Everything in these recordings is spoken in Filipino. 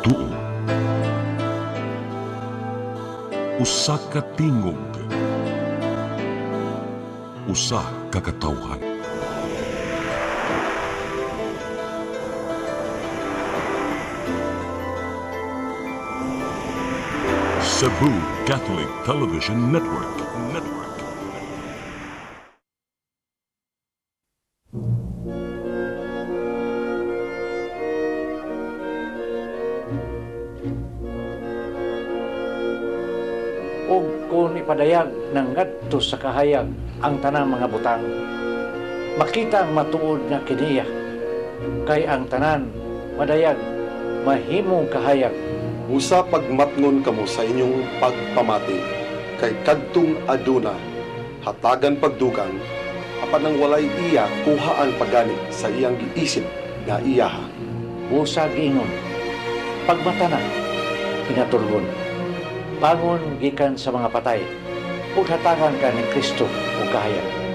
tuo. Usa ka tingog. Usa ka katawhan. Cebu Catholic Television Network. Ug kung ipadayag ng ngadto sa kahayag ang tanang mga butang, makita ang matuod nga kiniya, kay ang tanan madayag mahimong kahayag. Usa pagmatngon kamo sa inyong pagpamati, kay kadtong aduna, hatagan pagdugang, apan nang walay iya kuhaan pagani sa iyang giisip nga iyaha. Busa giingon, pagmatana, pinatulgon, bangon gikan sa mga patay, ug hatagan ka ni Kristo o kahayag.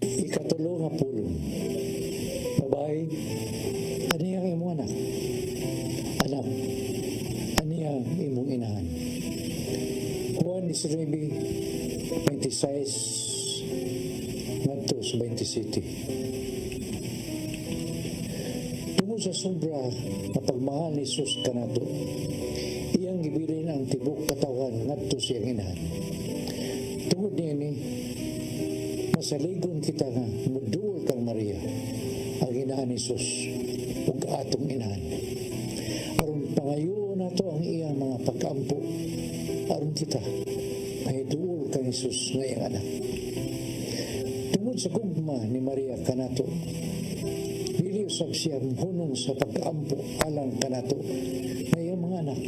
Ikatulo nga pulong. Babae, ani ang imong anak? Anak, ani ang imong inahan? Juan 19, 26, ngadto sa 27. Tungod sa sobra na pagmahal ni Jesus kanato, iyang gibilin ang tibok katawan ngadto sa iyang inahan. Tungod niini, masaligon kita nga muduol kang Maria, ang inahan ni Jesus ug atong inahan. Aron pangayo nato ang iyang mga pagkaampo, aron kita mahiduol kang Jesus nga iyang anak. Tungod sa gugma ni Maria kanato, dili usab siya hunong sa pagkaampo alang kanato nga iyang mga anak.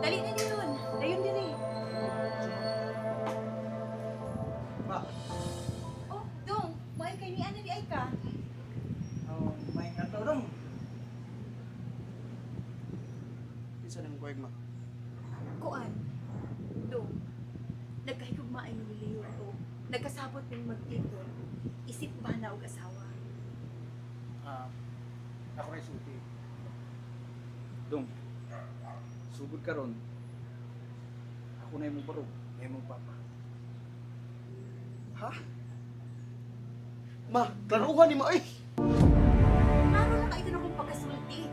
Dali na yun. Dayon din eh. Oh, Dong. Maay kay ni Ana di ay ka. Oh, may katulong. Isa ng kuwag ma. Kuan. Dong. Nagkahigugma ay niliyor o nagkasabot ng magtipon. Isip ba na og asawa? Ako rin suti. Dong, sugod ka ron. Ako na yung barog, na yung papa. Ha? Ma, klaruhan ni mo ay! Araw na kayo na kong pagkasulti.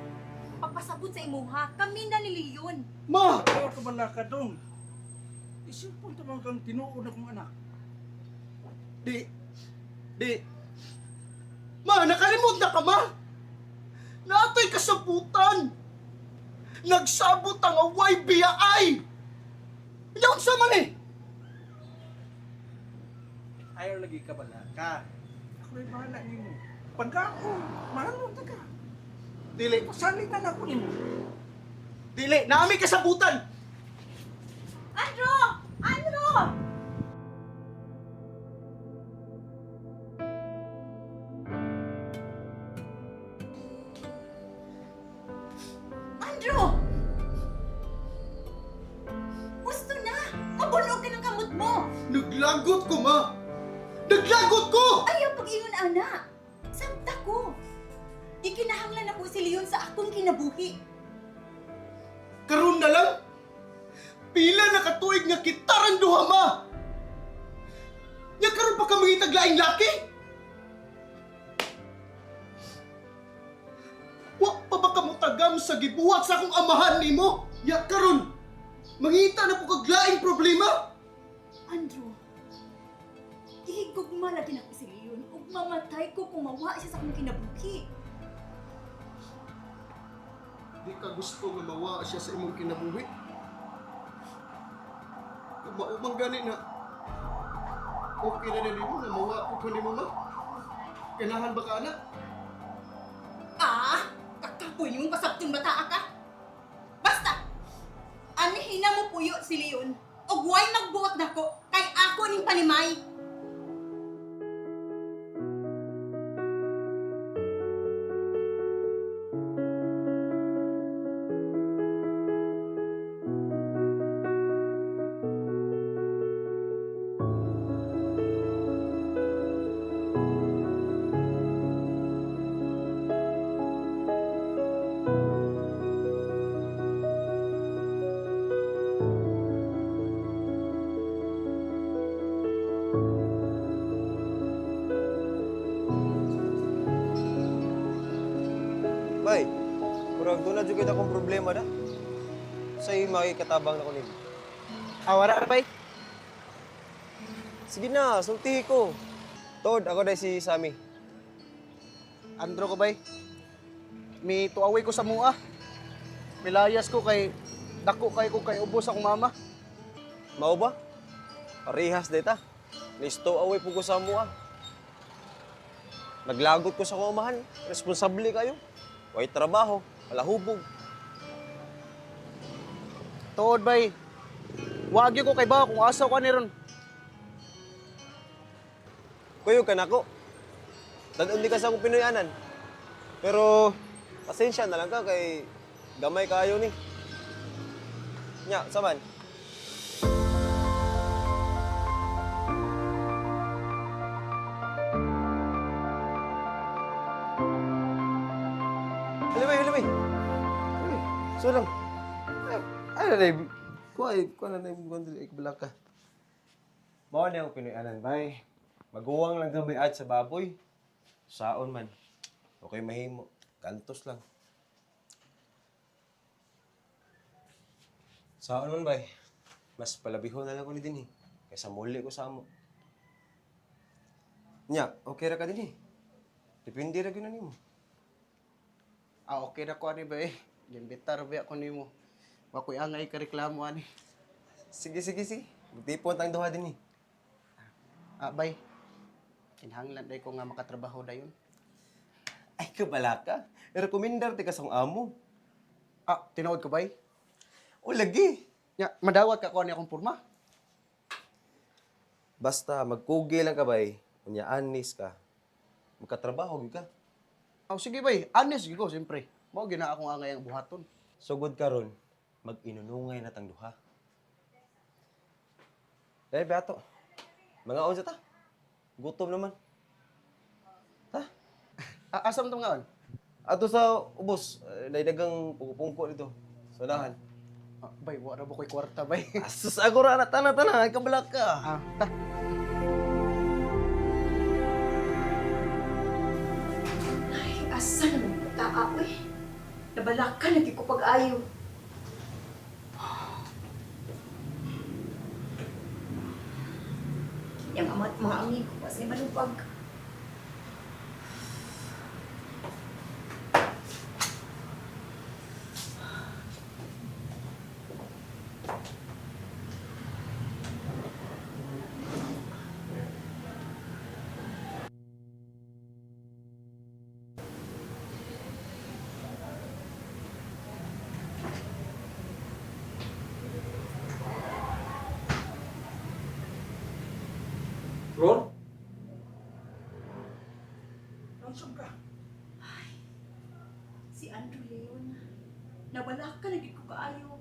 Pagpasabot sa imuha, kami na ni Leon. Ma! Ayaw ka ba na ka, Dong? Isipon tamang kang tinuod akong anak. Di! Ma, nakalimot na ka, ma! Natoy kasabutan! Nagsabot ang away biyay! Iyaw sa man eh! Ayaw lagi ka ba na ka? Ako rin bahala ni mo. Pagka ako, mahal na ka. Dili! Pasalit na ako ni mo. Dili! Naami kasabutan! Andro! Andro! Andro! Gusto na! Mabulog ka ng kamot mo! Naglagot ko, ma! Naglagot ko! Ayaw pag-ingon, ana! Sabta ko! Ikinahanglan ako si Leon sa akong kinabuhi. Karon na lang! Pila na katuig nga kitaran duha, ma! Nya karon pa ka mangitaglaing laki? Wa pa ba ka mo gagam sa gibuhat sa akong amahan nimo. Ya karon, mangita na po kag laing problema. Andrew, ihigugma lagi na ko si Leon ug mamatay ko kung mawa siya sa akong kinabuhi. Di ka gusto nga mawa siya sa imong kinabuhi. Kung maumang gani na, okay na na nimo na mawa ko nimo ma. Kanahan ba ka anak? Ah! Kakapoy mong pasabtong bata ka! Basta! Anihin na mo puyo si Leon ug way magbuot nako kay ako ning panimay. Bay, kurang doon na dyan kita akong problema na. Sa'yo makikatabang na ko nito. Awara bay. Sige na, sultihi ko. Tod, ako dahil si Sammy. Andro ko bay. Mi tuaway ko sa mua. Milayas ko kay dako kay ko kay ubos akong mama. Mao ba? Parehas data. Listo away po ko sa mua. Naglagot ko sa kumahan. Responsable kayo. Way trabaho, wala hubog. Tuod bay. Wagi ko kay ba kung asa ko ni ron. Kuyo ka na ko. Tadon di ka sa akong Pinoyanan. Pero, pasensya na lang ka kay gamay kayo ni. Nya, saman. Halimay. So lang. Ano na yung... Kuha na yung gondol, ikbalak ka. Mao na yung Pinoyanan, bay. Maguwang lang gamay at sa baboy. Saon man. Okay mahimo. Kantos lang. Saon man, bay. Mas palabihon na lang ko ni din eh. Kaysa muli ko sa amo. Nya, okay ra ka din eh. Depende ra gyud na nimo. Okay na ko ani bay. Limbitar ba ako nimo. Wakoy angay ka reklamo ani. Sige. Magtipon tang duha din eh. Bay. Kinahanglan day ko nga makatrabaho dayon. Ay, kabala ka. I-recommendar ti ka sa amo. Tinuod ko bay. O, lagi. Ya, madawat ka ko ani akong porma. Basta, magkugi lang ka, bay. Unya, anis ka. Magkatrabaho, gyud ka. Sige bay, honest gyud ko siyempre. Mao gina akong angay ang buhaton. Sugod ka ron, mag-inunungay na tang duha. Dahil, Beato. Mga unsa ta? Gutom naman. Ha? Asam to ngaon? Ato sa ubos, daydagang pungko dito. Sunahan. Bay, wala ba ko'y kwarta bay? Asus, agora na tana-tana. Ay, kabalak ka. Ay, asa naman ko taaw eh. Nabalakan lagi ko pag-ayo. Yang amat mga amigo kasi malupag. Ron? Nasaan ka? Si Andrew Leon. Nabalakan lagi ko kaayo.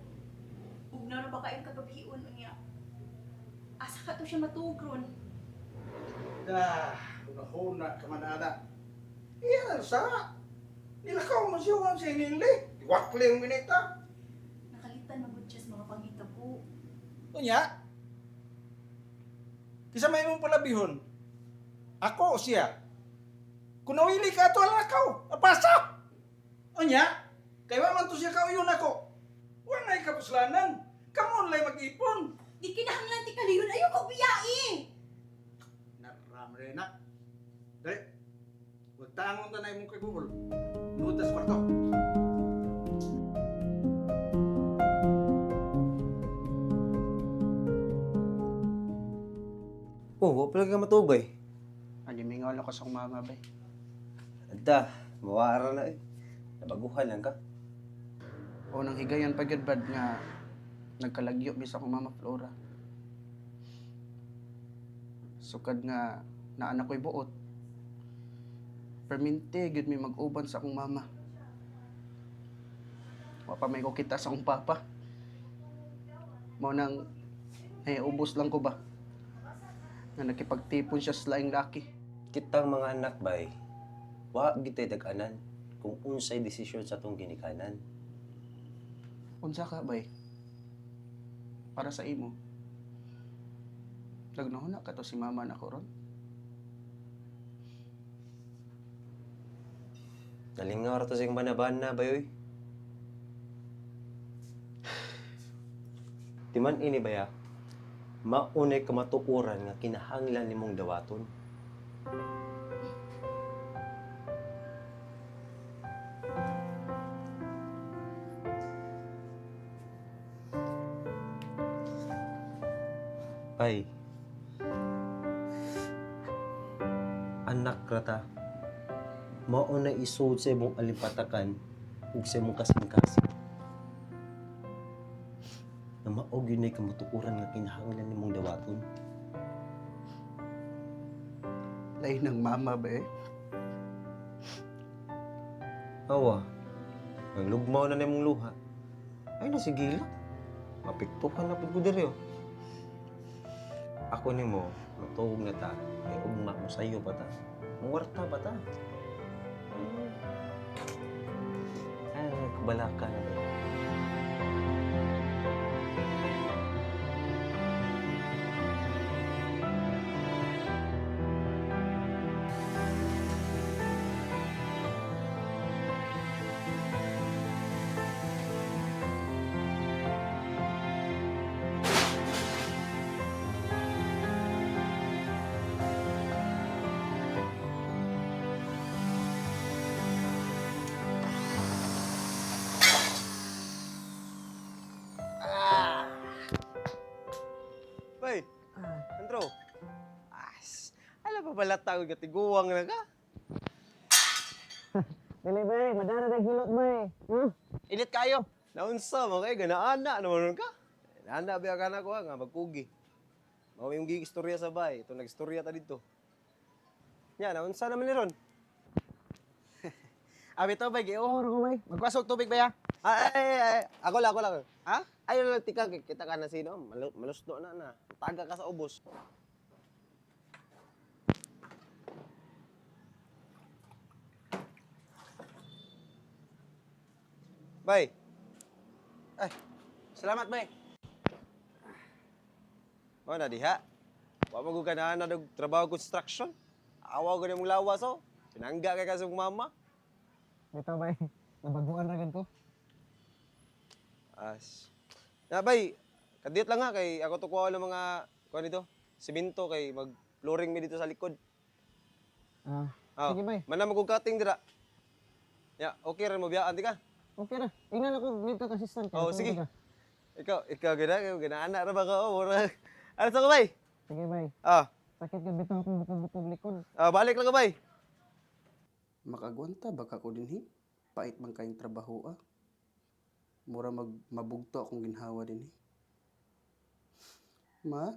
Ug nara ba kayong kagabion niya? Asa ka to siya matugron? Huna-huna ka man, anak. Iyan, sa? Nilakaw mo siya ang sinili. Iwakli ang minita. Nakalitan magud siya sa mga pangitabo. Kunya? Kisa may mong palabihon. Ako o siya? Kung nawili ka ito ang lakaw, apasa! O niya? Kaya wa man to siya kauyon ako. Wa na'y kapuslanan. Kamon lay mag-ipon. Di kinahanglan ti kaliyon, ayoko biyai! Naram rin na. Dali. Huwag tangon ta na imong kay Google. Nudas kwarto. Oh, wa pala ka matubay. Alimingaw lang ko sa akong mama, bay. Adda, mawara na eh. Nabaguhan lang ka. O nang higayan pa gyud bad nga nagkalagyo mi sa akong mama Flora. Sukad nga naanak ko'y buot. Perminti gyud mi mag-uban sa akong mama. Wa pa may ko kita sa akong papa. Mao nang ubos lang ko ba? Nga nakipagtipon siya sa laing laki. Kitang mga anak bay, wa gitay dag-anan kung unsay desisyon sa tong ginikanan. Unsa ka bay? Para sa imo. Nagnahon na ka to si mama na ko ron. Nalingaw ra to sing banabana bayoy. Timan ini baya, maunay kamatuoran nga kinahanglan nimong dawaton. Bay, anak rata, maunay isud sa imong alipatakan ug sa imong kasing-kasing. Na maog yun ay kamatuoran nga kinahanglan nimong dawaton. Lain ng mama ba eh? Awa, ang lugmaw na nimong luha. Ay nasigila. Mapiktukan na pud ko diri oh. Ako nimo, matuog na ta. Ay ugma mo sayo pa ta. Muwarta pa ta. Ay, kabalaka na ba? Bay, Andro. Alam pa pala tao gatiguwang na ka. Dili ba, madara na hilot mo eh. Init kayo. Naunsa mo kay ganaana naman ka. Nana biya ka na ko nga magkugi. Mao yung gigistorya sa bay, ito nagistorya ta dito. Nya, naunsa naman ni ron? Abi to bay, Oo, ko bay. magpasok tubig ba ya? Ay, ako lang. Ha? Ayun lang tika kita ka na sino, malusno na. Taga ka sa ubos. Bay, Ay, salamat bay. mo na diha. Wa mo ganahan na dog trabaho construction. Awa ko nimong lawas oh. Pinangga kay kasong mama. Bitaw bay, nabaguan ra gid ko. As. Na bay, kadiyot lang nga kay ako tukuha ng mga kuan dito, simento kay mag-flooring mi dito sa likod. Sige bay. Mana magkukating dira. Ya, okay ra mo biyaan di ka. Okay ra. Ingnan ako dito ka assistant. Oh, sige. Ikaw gana ra ba ka oh. Ano sa ko bay? Sige bay. Sakit ka bitaw akong bukog-bukog likod. Balik lang ka bay. Makagwanta baka ko dinhi. Pait man kayong trabaho ah. Mura mabugto akong ginhawa dinhi. Ma?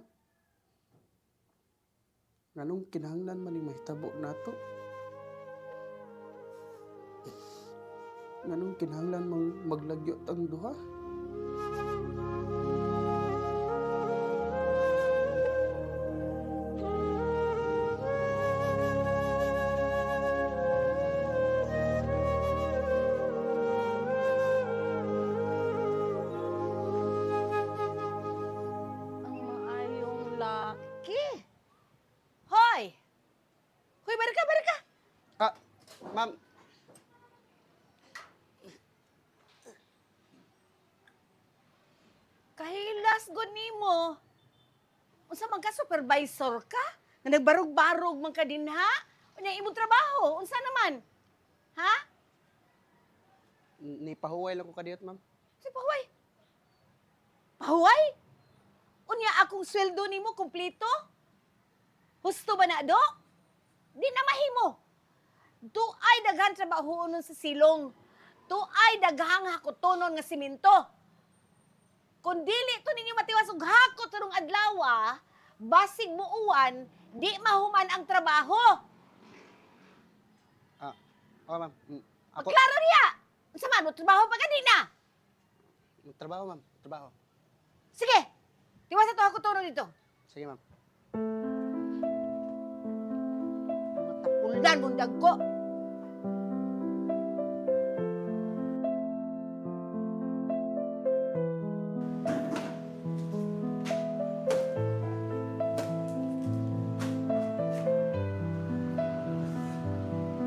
Nganong kinahanglan man ni mahitabo nato? Nganong kinahanglan mang maglagyo tang duha? Ang maayong laki. Hoy! Hoy, balik ka! Ma'am. gilasgon nimo. Unsa man ka supervisor ka? Nga nagbarog-barog man ka dinha? Unya imong trabaho, unsa naman? Ha? Ni pahuway lang ko kadiyot, ma'am. Si Pahuay. Pahuay? Unya akong sweldo nimo kumpleto? Husto ba na do? Di na mahimo. Do ay daghan trabaho nun sa silong. Do ay daghang hakotonon nga simento. Kung dili to ninyo matiwas og hakot karong adlaw, basig muuwan, di mahuman ang trabaho. Oo, ma'am. Ako, Klaro niya! Unsa man mo trabaho pa kanina? trabaho, ma'am. Trabaho. Sige. Tiwas to hakotonon dito. Sige, ma'am. Matapulan mong dagko.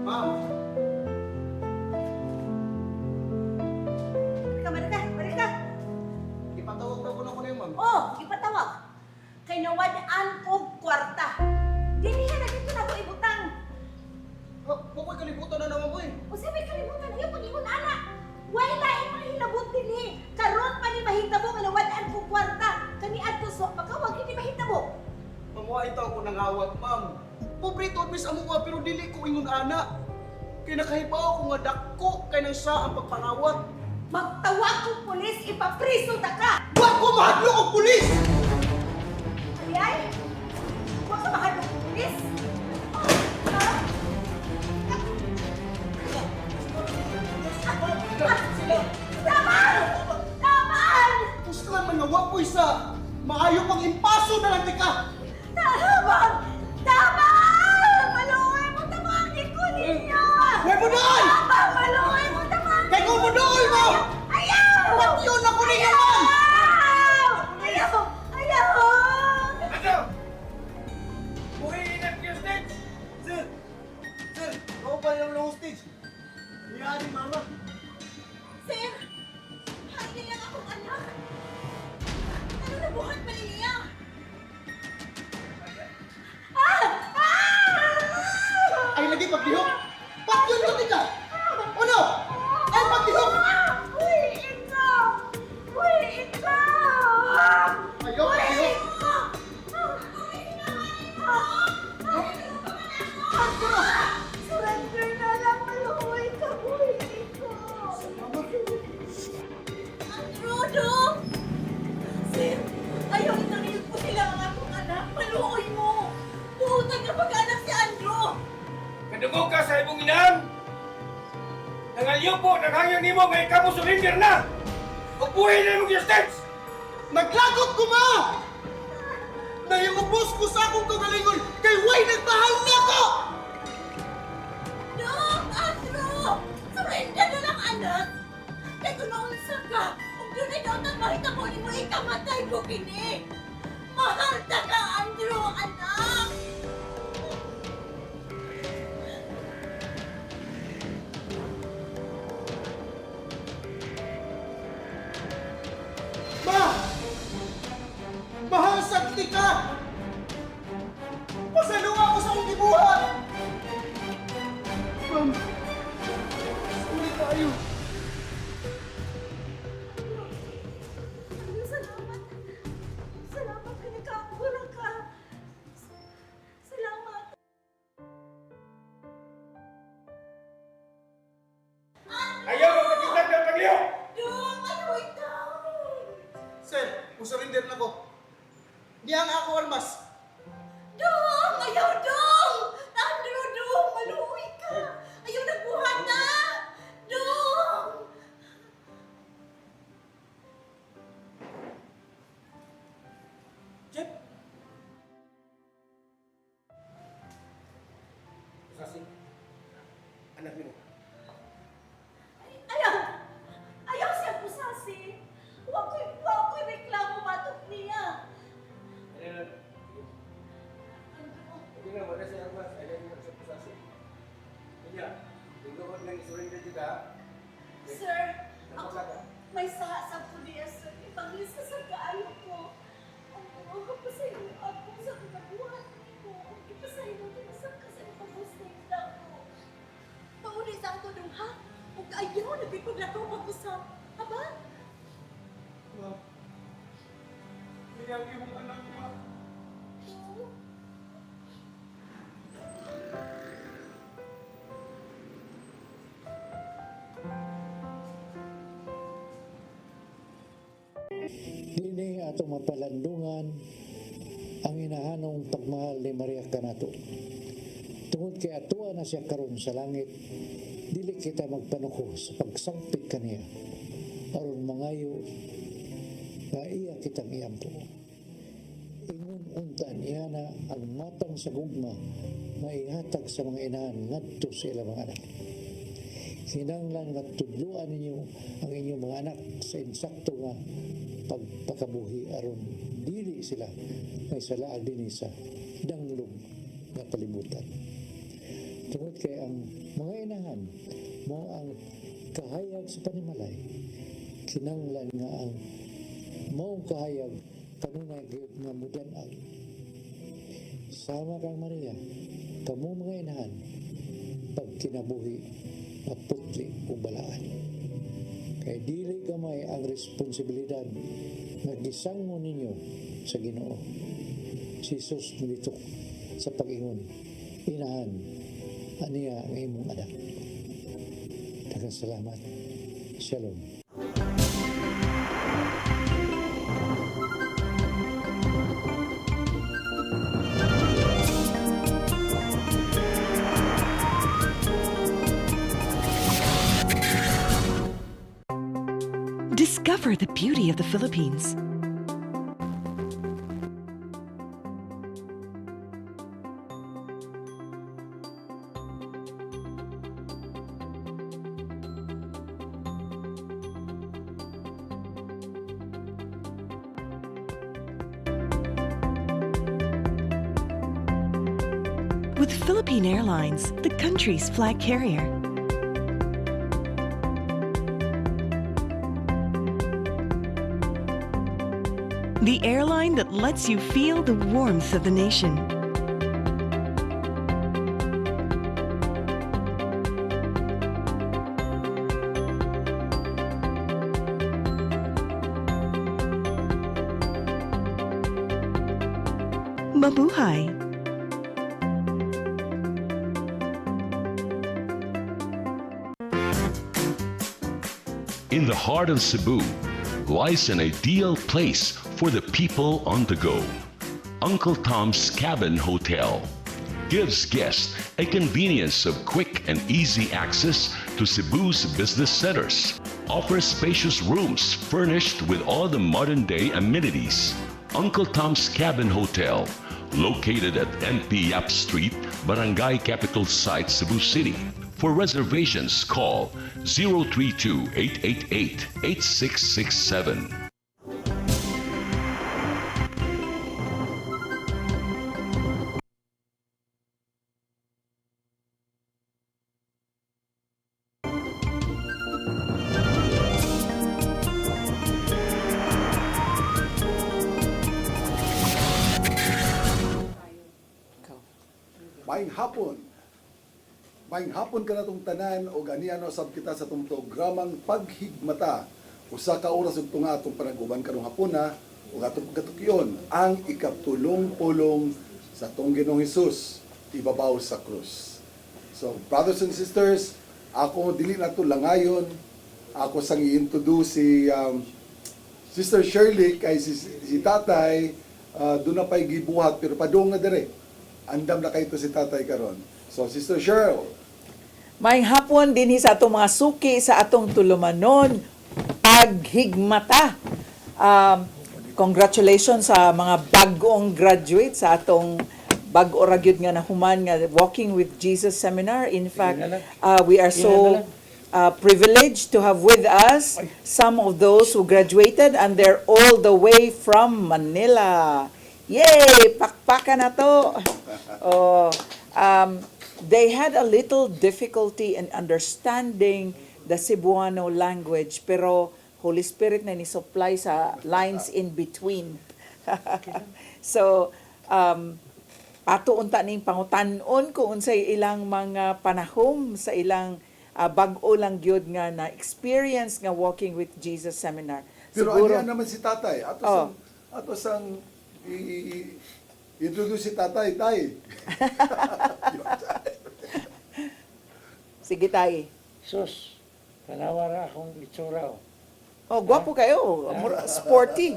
Ma'am! Balik ka. Ipatawag na ko na ko na yun, ma'am. Oh, ipatawag. Kay nawadaan og kwarta. Dili na dito na ko ibutang. Bukoy kalibutan na naman, boy. O sabi kalimutan niyo pag ingon ana. Why lain mahilabot dinhi? Karon pa ni mahitabo nga nawadaan og kwarta. Kani adto so makawag kini mahitabo. Mamuha ito ako ng awat, ma'am. Pobrito at mis amuha, pero dili ko ingon ana. Kaya nakahibaw ako nga dakko kay nang sa ang pagpangawat. Magtawag og pulis ipapriso ta ka. Huwag ko mahadlo og pulis! Ay! Huwag ka mahal ng pulis! Ha? Taman! Taman! Gusto lang man nga wapoy sa maayo pang impaso na lang tika! Taman! Taman! Maluoy mo tamang ko ninyo! Huwag mo doon! Taman! Maluoy mo tamang! Kay ko mo doon, ma'am! Ayaw! Patyon ako ninyo, ma'am! Ayaw! Ayaw! Ano? Buhiin ang hostage! Sir! Sir! Ako pa yung hostage! Niya ni mama! Sir, hangin lang akong anak. Ano nabuhat pa niya? Ay, lagi paglihok! Patyon ko tika! Ano? Ay, paglihok! Uy, ikaw! Uy, ikaw! Ayaw, paglihok! Surrender na lang, maluhoy ka, uy, ikaw! Androdo! Sir, ayaw itaniyod ko sila ang akong anak. Maluoy mo! Buutag na pag-anak si Andro! Kadugo ka sa ibong inaan! Nangalyo po, naghangyo nimo nga ikaw mo surrender na! O buhay na mong hostage! Naglagot ko, ma! Na yung ubos ko sa akong kagalingon kay Way nagmahal na ko! Dok! Andro! Surrender na lang, anak! Kaya kung naunsa ka, kung doon ay daw nagmahita mo, ni mo ikamatay ko kini! Mahal ta ka, Andro, anak! Ma! Mahal sakti ka! Pasaluwa ako sa akong gibuhat! Ma'am, sorry tayo. Salamat. Salamat ka nagkakura ka. Salamat. Ayaw mo katitag ng pagliyo! Dok! Ano ito? Sir, musurrender na ko. Di ang ako almas. Dong! Ayaw, Dong! Andro, Dong! Maluwi ka! Ayaw nagbuhat na! Dong! Chip! Sasi, anak mo. Ayaw! Ayaw siya pusasi. Huwag ko'y reklamo batok niya. Ano, sa ato dong ha? Ug ayaw nagpipaglakaw pag-usap. Aba? Iyang imong anak, ma. Dini atong mapalandungan ang inahanong pagmahal ni Maria kanato. Tungod kay atuwa na siya karon sa langit, dili kita magpanuko sa pagsangpit kaniya aron mangayo nga iya kitang iampo. Ingon unta niya na ang matang sa gugma maihatag sa mga inahan ngadto sa ilang mga anak. Hinanglan nga tudluan ninyo ang inyong mga anak sa insakto nga pagpakabuhi aron dili sila may salaag din sa danglog nga kalibutan. Tungod kay ang mga inahan mao ang kahayag sa panimalay, kinanglan nga ang maong kahayag kanunay gyud nga mudan-ag. Sama kang Maria, kamo mga inahan pag kinabuhi maputli o balaan. Kay dili gamay ang responsibilidad nga gisango ninyo sa Ginoo. Si Jesus nilitok sa pag-ingon, inahan, aniya ang imong anak. Daghang salamat. Shalom. Discover the beauty of the Philippines. With Philippine Airlines, the country's flag carrier. The airline that lets you feel the warmth of the nation. Mabuhay! In the heart of Cebu lies an ideal place for the people on the go. Uncle Tom's Cabin Hotel gives guests a convenience of quick and easy access to Cebu's business centers. Offers spacious rooms furnished with all the modern-day amenities. Uncle Tom's Cabin Hotel, located at NP Yap Street, Barangay Capital Site, Cebu City. For reservations, call 032-888-8667. Maing hapon. Maing hapon ka na itong tanan o ganiano sab kita sa itong programang paghigmata. Usa ka oras ug tunga atong panaguban karong hapon na ug atong katukyon ang ikatulong-pulong sa atong Ginoong Hesus ibabaw sa krus. So, brothers and sisters, ako dili na to langayon. Ako sang i-introduce si Sister Shirley kay si tatay doon na pa'y gibuhat pero padung na dire. Andam na kayo si tatay karon. So, Sister Cheryl. Maayong hapon din sa atong mga suki sa atong tulumanon paghigmata. Congratulations sa mga bagong graduate sa atong bag-o ra gyud nga nahuman nga Walking with Jesus seminar. In fact, we are so privileged to have with us some of those who graduated and they're all the way from Manila. Yay! Pakpakan na to! They had a little difficulty in understanding the Cebuano language, pero Holy Spirit na ni-supply sa lines in between. So, ato unta ning pangutanon kung unsay ilang mga panahom sa ilang bag-o lang gyud nga na experience nga Walking with Jesus seminar. Pero Siguro, ano naman si tatay? Ato sang introduce si tatay, tay. sige tayo. Sus, panawara akong itsura. Oh, gwapo kayo. Sporty.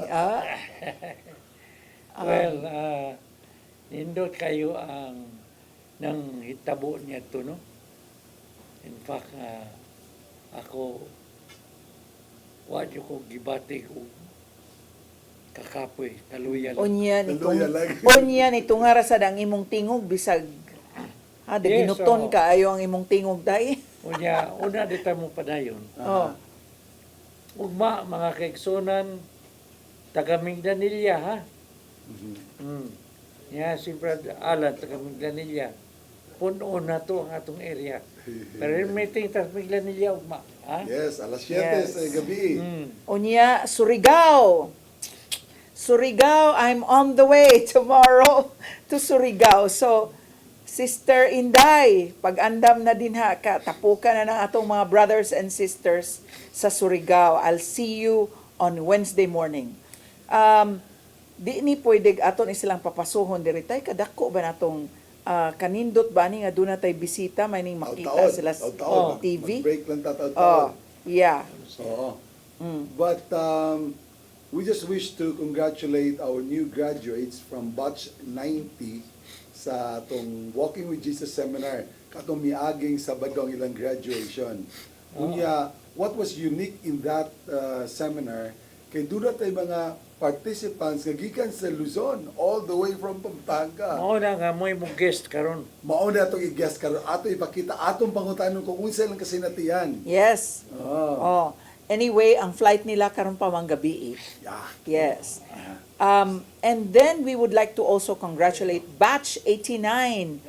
Well, nindot kayo ang nang hitabo niya to, no? In fact, ako, wadyo ko gibati ko kakapoy, kaluya lang. Onyan itong harasad ang imong tingog bisag ginuton ka ayo ang imong tingog day. Una dita mo padayon. Oh. Ugma, mga kaigsonan, taga Mingdanilla, ha? Si Brad Alan, taga Mingdanilla. Puno na to ang atong area. Pero may tingtas Mingdanilla, ugma. Ha? Yes, alas 7 sa gabi. Onya, Surigao. Surigao, I'm on the way tomorrow to Surigao. So, Sister Inday, pag-andam na din ha, tapukan na ng atong mga brothers and sisters sa Surigao. I'll see you on Wednesday morning. Di ni pwede aton silang papasuhon diri tay kadako ba natong kanindot ba ni nga doon na tay bisita may ning makita sila sa TV. Break lang tataw. Yeah. Oo. But we just wish to congratulate our new graduates from batch 90 sa atong Walking with Jesus seminar katong miaging Sabado ang ilang graduation. Unya, what was unique in that seminar kay doon tay mga participants nga gikan sa Luzon all the way from Pampanga. Mao na nga mo imong guest karon. Mao na atong i-guest karon ato ipakita atong pangutanon kung unsa lang kasinatian. Yes. Anyway, ang flight nila karon pa mang gabi. Yes. And then we would like to also congratulate batch 89.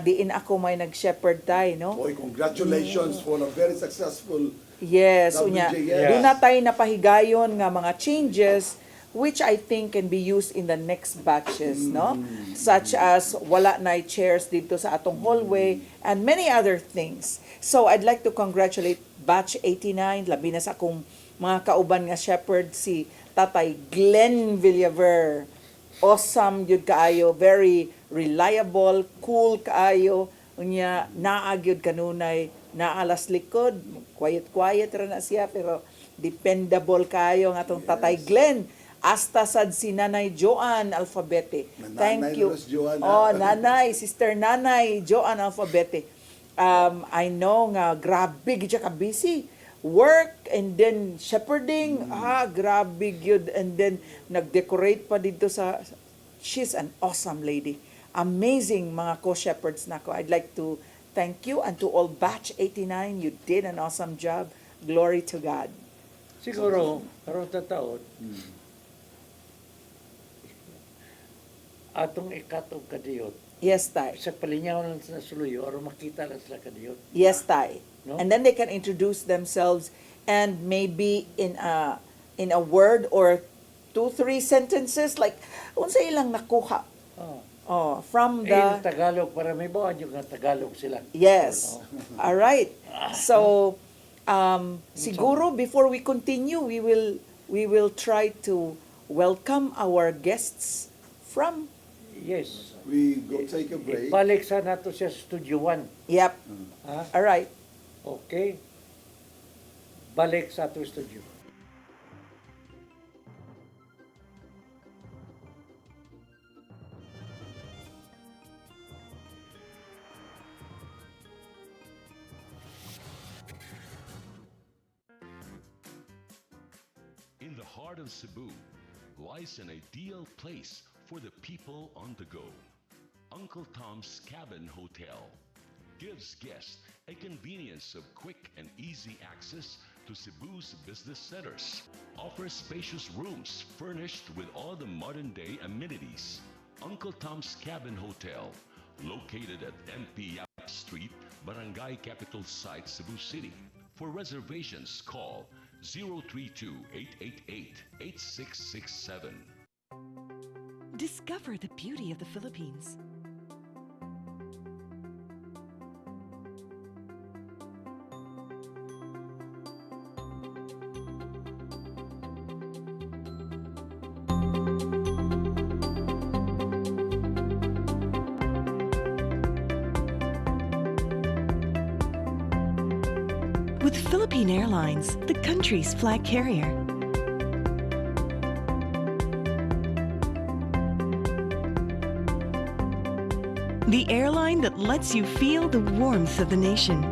Diin ako may nag-shepherd tayo, no? Boy, congratulations for a very successful Yes, unya. WJS. Doon na tayo napahigayon nga mga changes which I think can be used in the next batches, no? Such as wala na chairs dito sa atong hallway and many other things. So I'd like to congratulate batch 89, labi na sa akong mga kauban nga shepherd si Tatay Glenn Villaver. Awesome yun kaayo, very reliable, cool kaayo. Unya naag yun kanunay, naalas likod, quiet ra na siya pero dependable kayo ng atong Tatay Glenn. Hasta sad si Nanay Joan Alfabete. Thank you. Nanay, Sister Nanay Joan Alfabete. I know nga grabe gid ka busy. Work and then shepherding. Grabe gyud, and then nag-decorate pa dito sa she's an awesome lady. Amazing mga co-shepherds nako. I'd like to thank you, and to all batch 89, you did an awesome job. Glory to God. Siguro karon ta taon. Atong ikat og kadiyot. Yes, Tay. Sa palinyaw lang sa suluyo aron makita lang sila kadiyot. Yes, Tay. No? And then they can introduce themselves and maybe in a word or 2-3 sentences like unsa ilang nakuha. From the Tagalog para may bawaan yung Tagalog sila. Yes. All right. So siguro before we continue, we will try to welcome our guests from. Yes. We go take a break. Balik sa nato sa Studio 1. Yep. All right. Okay. Balik sa ato studio. In the heart of Cebu lies an ideal place for the people on the go. Uncle Tom's Cabin Hotel gives guests a convenience of quick and easy access to Cebu's business centers. Offers spacious rooms furnished with all the modern-day amenities. Uncle Tom's Cabin Hotel, located at MP Yap Street, Barangay Capital Site, Cebu City. For reservations, call 032-888-8667. Discover the beauty of the Philippines. Philippine Airlines, the country's flag carrier. The airline that lets you feel the warmth of the nation.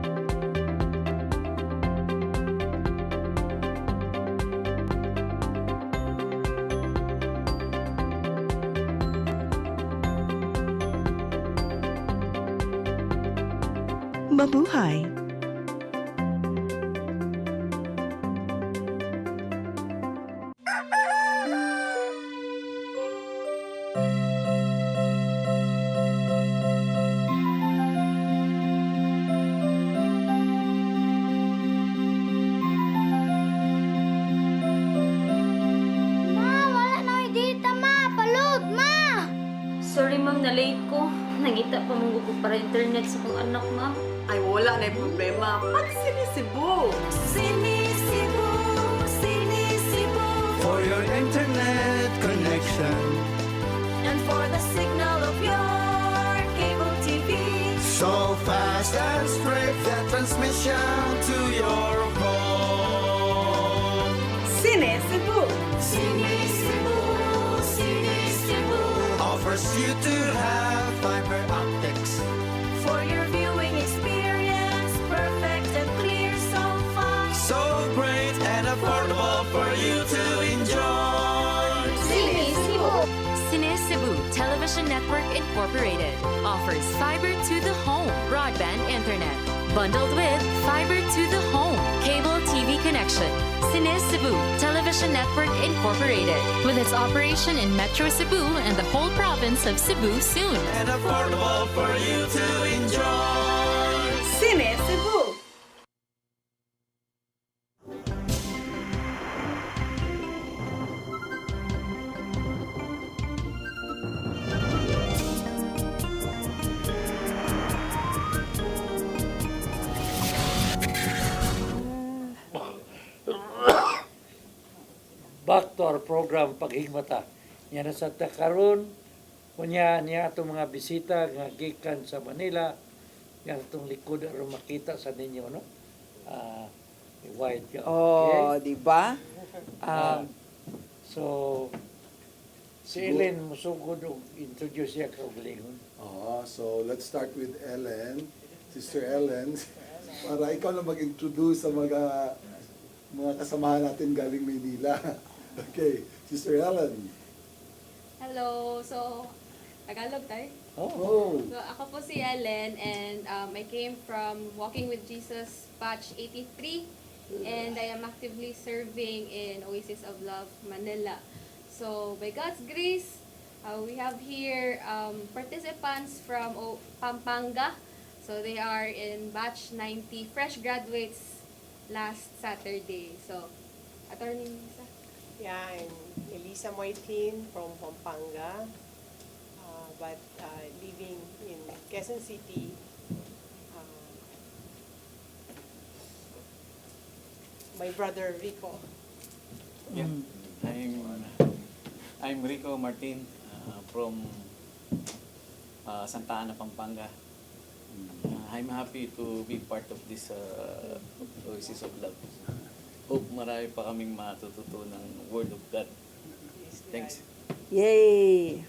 Mabuhay! Sorry ma'am, na-late ko. Nangita pa mong gusto para internet sa kong anak ma'am. Ay, wala na yung problema. Mag-sinisibo! Sinisibo, sinisibo. For your internet connection. And for the signal of your cable TV. So fast and straight that transmission to your phone. Sinisibo! Sinisibo, sinisibo. Offers you to have fiber optics. For your viewing experience, perfect and clear so fast. So great and affordable for you to enjoy. Sinisibo. Cine Cebu Television Network Incorporated offers fiber to the home broadband internet bundled with fiber to the home cable TV connection. Cine Cebu Television Network Incorporated with its operation in Metro Cebu and the whole province of Cebu soon. And affordable for you to enjoy. Sinisibo! Back to our program Paghigmata. Yan na sa takaron, kunya niya itong mga bisita nga gikan sa Manila, yan itong likod aron makita sa ninyo, no? White ka. Oh, di ba? So, si Ellen musugod og introduce siya kaugalingon. So let's start with Ellen, Sister Ellen, para ikaw na mag-introduce sa mga kasamahan natin galing Maynila. Okay, Sister Ellen. Hello, so Tagalog tayo? Oh. So ako po si Ellen and I came from Walking with Jesus Batch 83 and I am actively serving in Oasis of Love, Manila. So by God's grace, we have here participants from Pampanga. So they are in Batch 90, fresh graduates last Saturday. So, Attorney Lisa. Yeah, I'm Elisa Moitin from Pampanga, but living in Quezon City. My brother Rico. Yeah, I'm Rico Martin from Santa Ana, Pampanga. I'm happy to be part of this Oasis of Love. Hope marami pa kaming matututo ng Word of God. Thanks. Yay!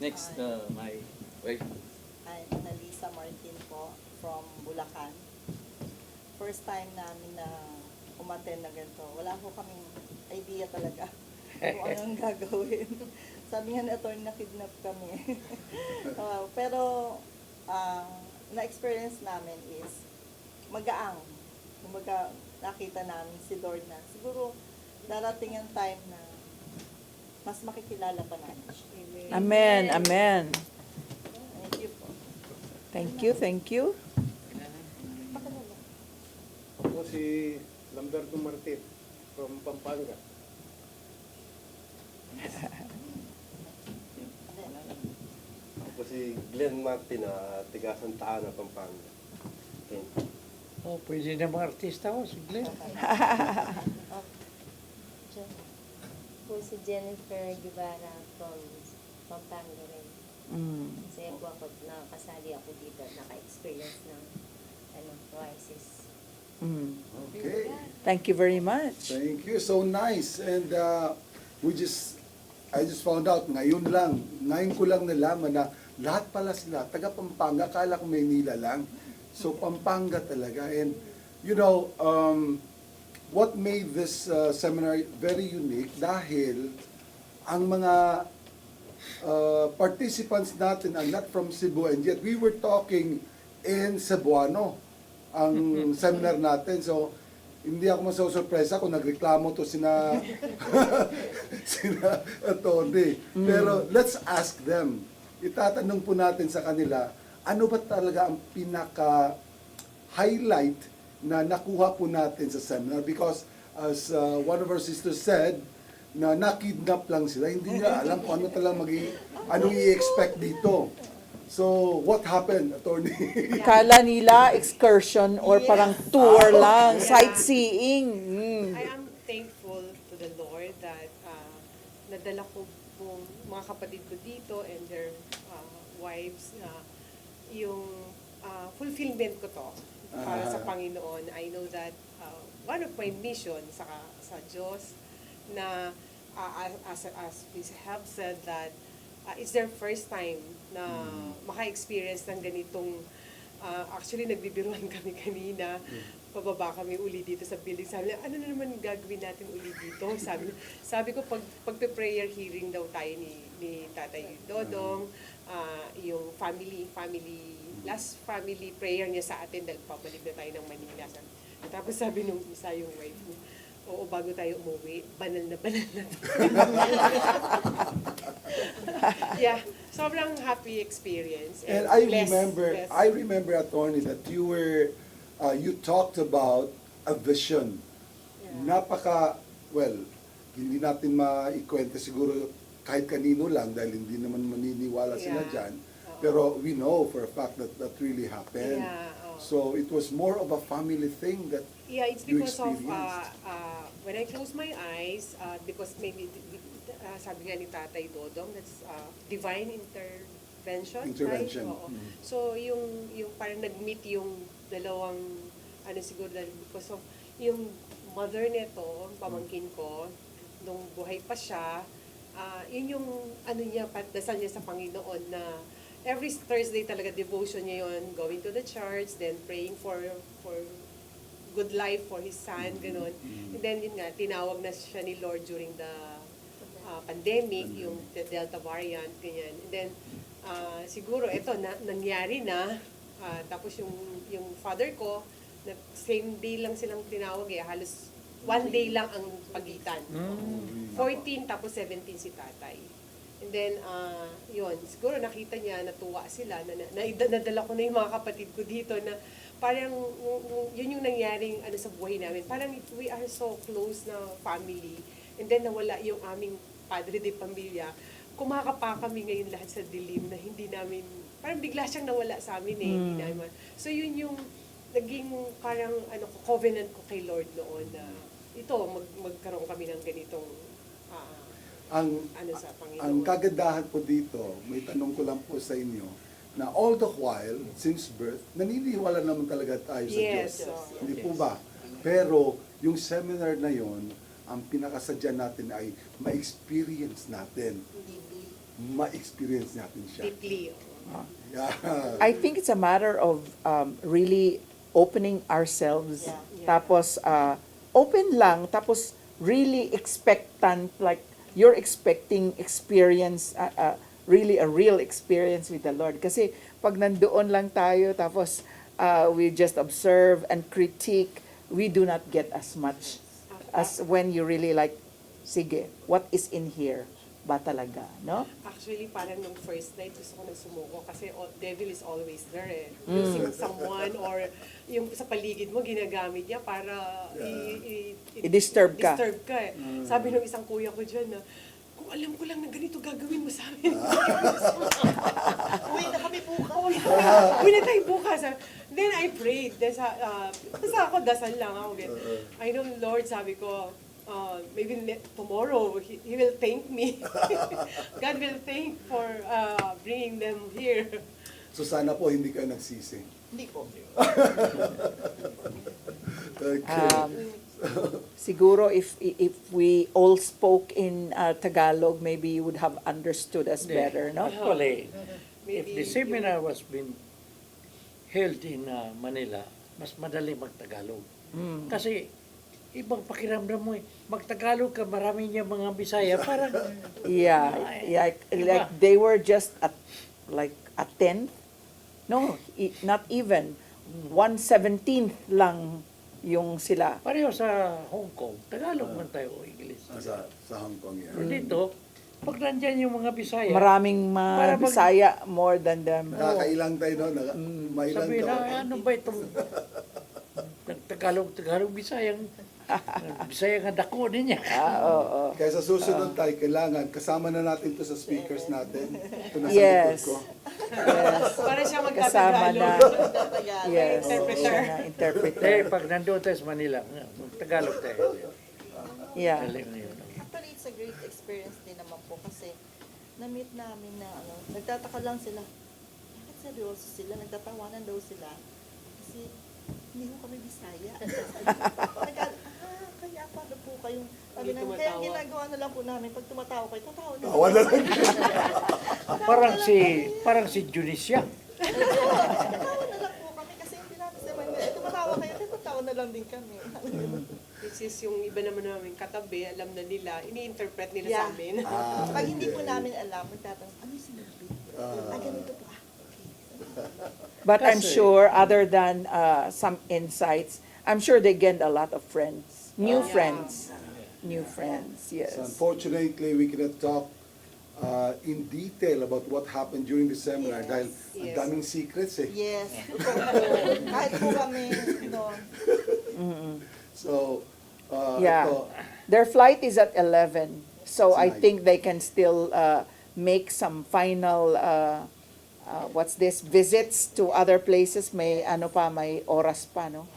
Next, my wife. I'm Annalisa Martin po from Bulacan. First time namin na umattend na ganito. Wala po kaming idea talaga kung anong gagawin. Sabi nga ni Atty. Na-kidnap kami. Pero na-experience namin is magaang. Kumbaga, nakita namin si Lord na siguro darating ang time na mas makikilala pa namin siya. Amen, amen. Thank you po. Thank you, thank you. Ako si Lamberto Martin from Pampanga. Ako si Glenn Martin, tiga Santa Ana, Pampanga. Okay. Oh, pwede na mga artista ko, si Glenn. Po si Jennifer Guevara from Pampanga rin. Masaya po ako na kasali ako dito at naka-experience ng crisis. Okay. Thank you very much. Thank you. So nice. And I just found out ngayon ko lang nalaman na lahat pala sila, taga Pampanga, akala ko Maynila lang. So Pampanga talaga. And you know, what made this seminar very unique dahil ang mga participants natin are not from Cebu, and yet we were talking in Cebuano ang seminar natin. So hindi ako masosurpresa kung nagreklamo to sina Tony. Pero let's ask them. Itatanong po natin sa kanila, ano ba talaga ang pinaka-highlight na nakuha po natin sa seminar? Because as one of our sisters said, na nakidnap lang sila, hindi nila alam kung ano talaga anong i-expect dito. So, what happened, Attorney? Kala nila excursion or parang tour lang, sightseeing. I am thankful to the Lord that nadala ko po mga kapatid ko dito and their wives na yung fulfillment ko to para sa Panginoon. I know that one of my mission sa Diyos na as we have said that it's their first time na maka-experience ng ganitong actually nagbibiruan kami kanina, pababa kami uli dito sa building. Sabi nila, ano na naman gagawin natin uli dito? Sabi ko, pagpe-prayer hearing daw tayo ni Tatay Dodong, yung last family prayer niya sa atin dahil pabalik na tayo ng Manila. Tapos sabi nung isa yung wife mo, oo, bago tayo umuwi, banal na. Yeah, sobrang happy experience. And I remember, Attorney, that you talked about a vision. Yeah. Hindi natin maikwenta siguro kahit kanino lang dahil hindi naman maniniwala sila dyan. Pero we know for a fact that that really happened. Yeah, So it was more of a family thing that it's because of when I close my eyes, because maybe sabi nga ni Tatay Dodong, that's divine intervention. Right? Oo. So yung parang nag-meet yung dalawang siguro because of yung mother nito, pamangkin ko, nung buhay pa siya, yun yung dasal niya sa Panginoon na every Thursday talaga devotion niya yun, going to the church, then praying for good life for his son, gano'n. And then yun nga, tinawag na siya ni Lord during the pandemic, yung the Delta variant, ganyan. And then siguro ito nangyari na, tapos yung father ko, same day lang silang tinawag halos one day lang ang pagitan. 14 tapos 17 si tatay. And then, yun, siguro nakita niya, natuwa sila, nadala ko na yung mga kapatid ko dito na parang yun yung nangyaring sa buhay namin. Parang we are so close na family. And then nawala yung aming padre de pamilya. Kumakapa kami ngayon lahat sa dilim na hindi namin, parang bigla siyang nawala sa amin hindi namin. So yun yung naging parang covenant ko kay Lord noon na ito, magkaroon kami ng ganitong sa Panginoon. Ang kagandahan po dito, may tanong ko lang po sa inyo, na all the while, since birth, naniniwala naman talaga tayo sa Diyos. Hindi po ba? Pero yung seminar na yon, ang pinakasadya natin ay ma-experience natin. Ma-experience natin siya. Deeply. I think it's a matter of really opening ourselves. Tapos, open lang. Tapos, really expectant, like, you're expecting experience, really a real experience with the Lord. Kasi pag nandoon lang tayo, tapos we just observe and critique, we do not get as much as when you really like, sige, what is in here ba talaga, no? Actually, parang nung first night, gusto ko na sumuko kasi devil is always there Using someone or yung sa paligid mo, ginagamit niya para i-disturb ka. Sabi nung isang kuya ko dyan na, kung alam ko lang na ganito gagawin mo sa amin. Uwi na kami bukas. Uwi na tayo bukas. Then I prayed. Basta ako, dasal lang ako. I know, Lord, sabi ko, maybe tomorrow he will thank me. God will thank for bringing them here. So sana po hindi kayo nagsisi. Hindi po. Okay. Siguro if we all spoke in Tagalog, maybe you would have understood us better, no? Actually, if Maybe the seminar was been held in Manila, mas madali magtagalog. Kasi ibang pakiramdam mo eh. Magtagalog ka, marami niya mga Bisaya. Parang, Yeah, like they were just at like a tenth. No, not even 1/17 lang yung sila. pareho sa Hong Kong, Tagalog man tayo o English. Sa Hong Kong yan. Pero dito, pag nandyan yung mga Bisaya, Maraming Para mag- Bisaya more than them. Nakakailang tayo, no? Mailan sabi ka na, ba? ano ba itong Tagalog, Bisayang, Bisaya nga dako din niya. Oo. Kaya sa susunod tayo, kailangan kasama na natin to sa speakers natin. Ito na sa Yes. likod ko. Yes. Para siya Kasama na. magtatagalog. Yes. Interpreter. Siya na interpreter. Eh, pag nandun tayo sa Manila, Tagalog tayo. Yeah. Galing na yun. Actually, it's a great experience din naman po kasi na-meet namin na nagtataka lang sila. Bakit seryoso sila? Nagtatawanan daw sila. Kasi hindi ko kami Bisaya. Kaya paano po kayong... Sabi Hindi namin, kaya tumatawa. ginagawa na lang po namin. Pag tumatawa kayo, tatawa na. Tawa na lang. Parang si Junisia. Tatawa na lang po kami kasi hindi namin sa Manila. Tumatawa kayo, tatawa na lang din kami. Which is yung iba naman namin katabi, alam na nila, ini-interpret nila sa amin. Pag hindi po namin alam, magtatanong, ano yung sinabi? Ganito po. But I'm Kasi- sure, other than some insights, I'm sure they gained a lot of friends. New friends. New friends, yes. So unfortunately, we cannot talk in detail about what happened during the seminar dahil ang Yes. daming secrets eh. Yes, totoo po. Kahit po kami, So, Yeah. ito, Their flight is at 11. So I Tonight. think they can still make some final, what's this, visits to other places. May may oras pa, no?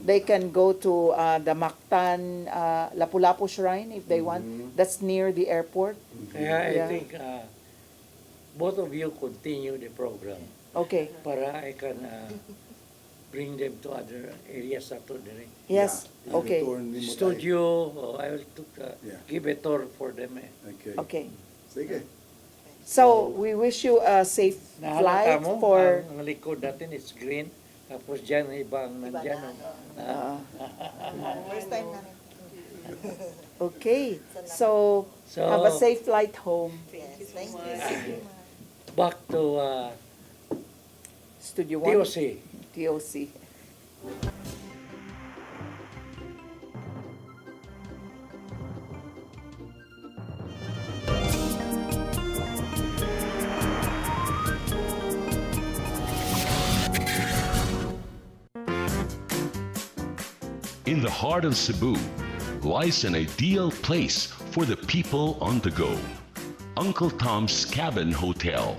They can go to the Mactan Lapu-Lapu Shrine if they want. That's near the airport. Kaya I Yeah. think both of you continue the program Okay. para I can bring them to other areas after the Yes. Yeah. Okay. Tour ni mo tayo. studio. I will Yeah. give a tour for them. Okay. Okay. Sige. So we wish you a safe Nahalata flight mo, for. ang likod natin is green. Tapos dyan, ibang nandyan. first time namin. Okay. So have a safe flight home. Yes, thank you. Back to Studio 1. TOC. TOC. In the heart of Cebu lies an ideal place for the people on the go. Uncle Tom's Cabin Hotel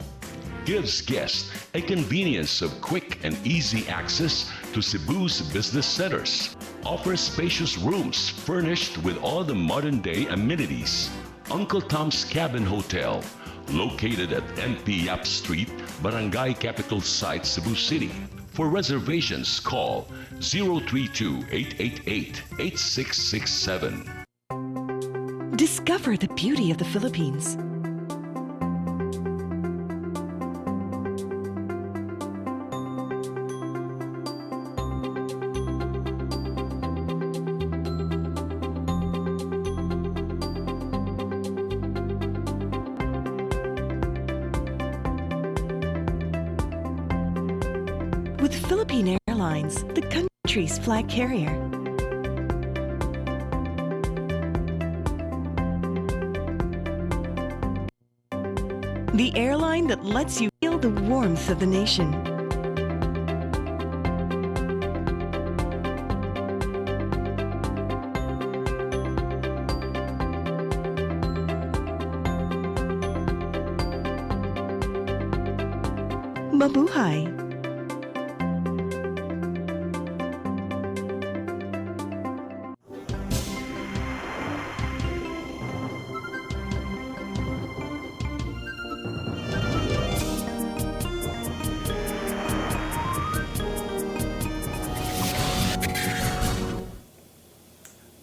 gives guests a convenience of quick and easy access to Cebu's business centers. Offers spacious rooms furnished with all the modern-day amenities. Uncle Tom's Cabin Hotel, located at NP Yap Street, Barangay Capital Site, Cebu City. For reservations, call 032-888-8667. Discover the beauty of the Philippines. With Philippine Airlines, the country's flag carrier. The airline that lets you feel the warmth of the nation. Mabuhay!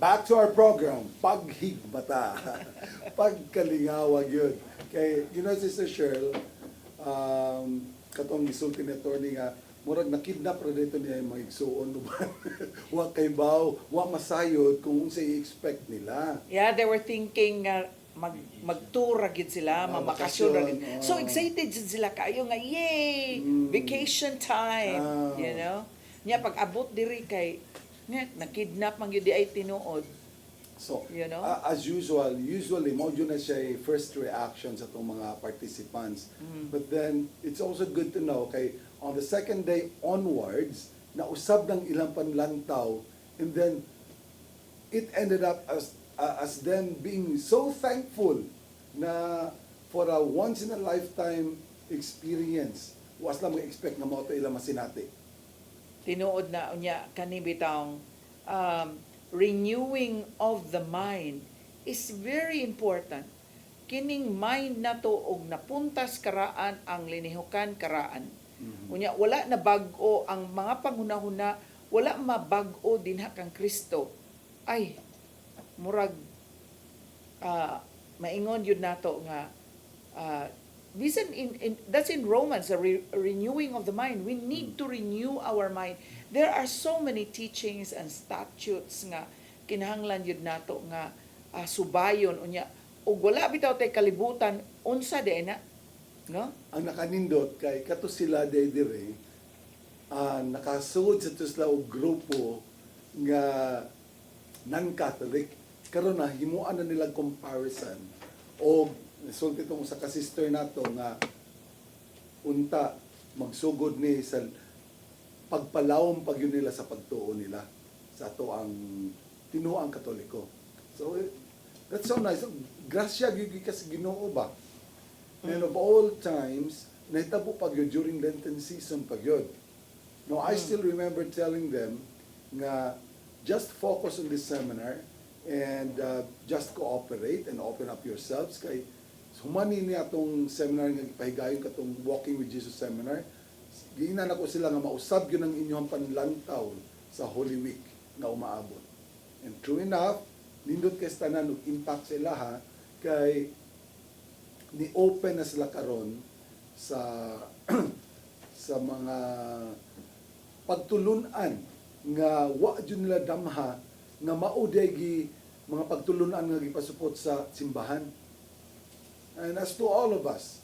back to our program, paghigmata. Pagkalingawag yun. Kay, you know, Sister Cheryl, katong gisulti ni attorney nga, murag nakidnap ra dito niya yung mga igsuon. Wa kay baw, wa masayod kung sa i-expect nila. Yeah, they were thinking mag-tour ra gid sila, mamakasyon ra gid. So excited jud sila kayo nga, yay! Vacation time, you know? Nya pag abot diri kay nakidnap man gyud di ay tinuod. So, you know? As usually, mo yun na siya yung first reaction sa itong mga participants. But then, it's also good to know, kay on the second day onwards, nausab ng ilang panlantaw, and then, it ended up as them being so thankful na for a once-in-a-lifetime experience. Was lang mag-expect na mo ito ilang masinati. Tinuod na unya kani bitawng renewing of the mind is very important. Kining mind nato og napuntas karaan ang linihukan karaan. Unya wala na bag-o ang mga panghunahuna, wala mabag-o dinha kang Kristo. Ay murag maingon yun nato nga that's in Romans, a renewing of the mind. We need to renew our mind. There are so many teachings and statutes nga kinahanglan yun nato nga subayon unya ug wala bitaw tay kalibutan unsa de na, no? Ang nakanindot kay kato sila dire nakasud sa sila og grupo nga non-Catholic karon na himuan na nilang comparison og resulta itong sa ka-sister nato nga unta magsugod ni sa pagpalawom pag yun nila sa pagtuo nila sa ato ang tinuang Katoliko. So that's so nice. Grasya gyud kasi Ginoo ba. And of all times nahitabo pag yun during Lenten season pag yun. No, I still remember telling them nga just focus on this seminar and just cooperate and open up yourselves kay humani ni atong seminar nga ipahigayon katong Walking with Jesus seminar. Giingnan ako sila nga mausab yun ang inyong panlantaw sa Holy Week na umaabot. And true enough, nindot kay tanan og impact sa ilaha kay ni open na sila karon sa sa mga pagtulunan nga wa jud nila damha nga mauday gi mga pagtulunan nga gipasupot sa simbahan. And as to all of us,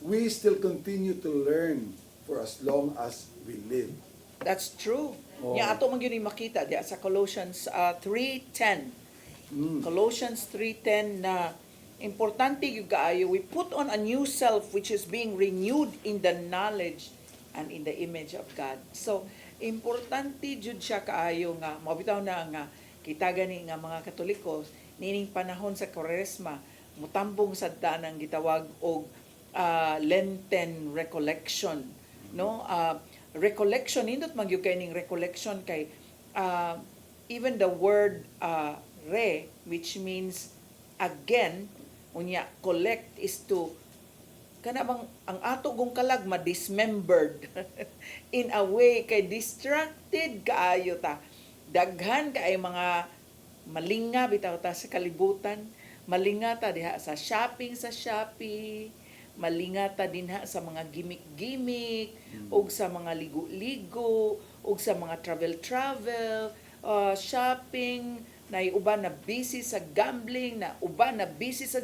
we still continue to learn for as long as we live. That's true. Nya ato man gyud makita diya sa Colossians 3:10. Colossians 3:10 na importante gyud kaayo, we put on a new self which is being renewed in the knowledge and in the image of God. So importante jud siya kaayo nga mabitaw na nga kita gani nga mga Katoliko nining panahon sa Kwaresma mutambong sa danang gitawag og Lenten recollection, no? Recollection indot man gyud kay ning recollection kay even the word re, which means again, unya collect is to kana bang ang ato gong kalag ma-dismembered in a way kay distracted kaayo ta, daghan kay mga malinga bitaw ta sa kalibutan, malinga ta diha sa shopping sa Shopee, malinga ta dinha sa mga gimmick-gimmick, og sa mga ligo-ligo, og sa mga travel, shopping, na uban na busy sa gambling, na uban na busy sa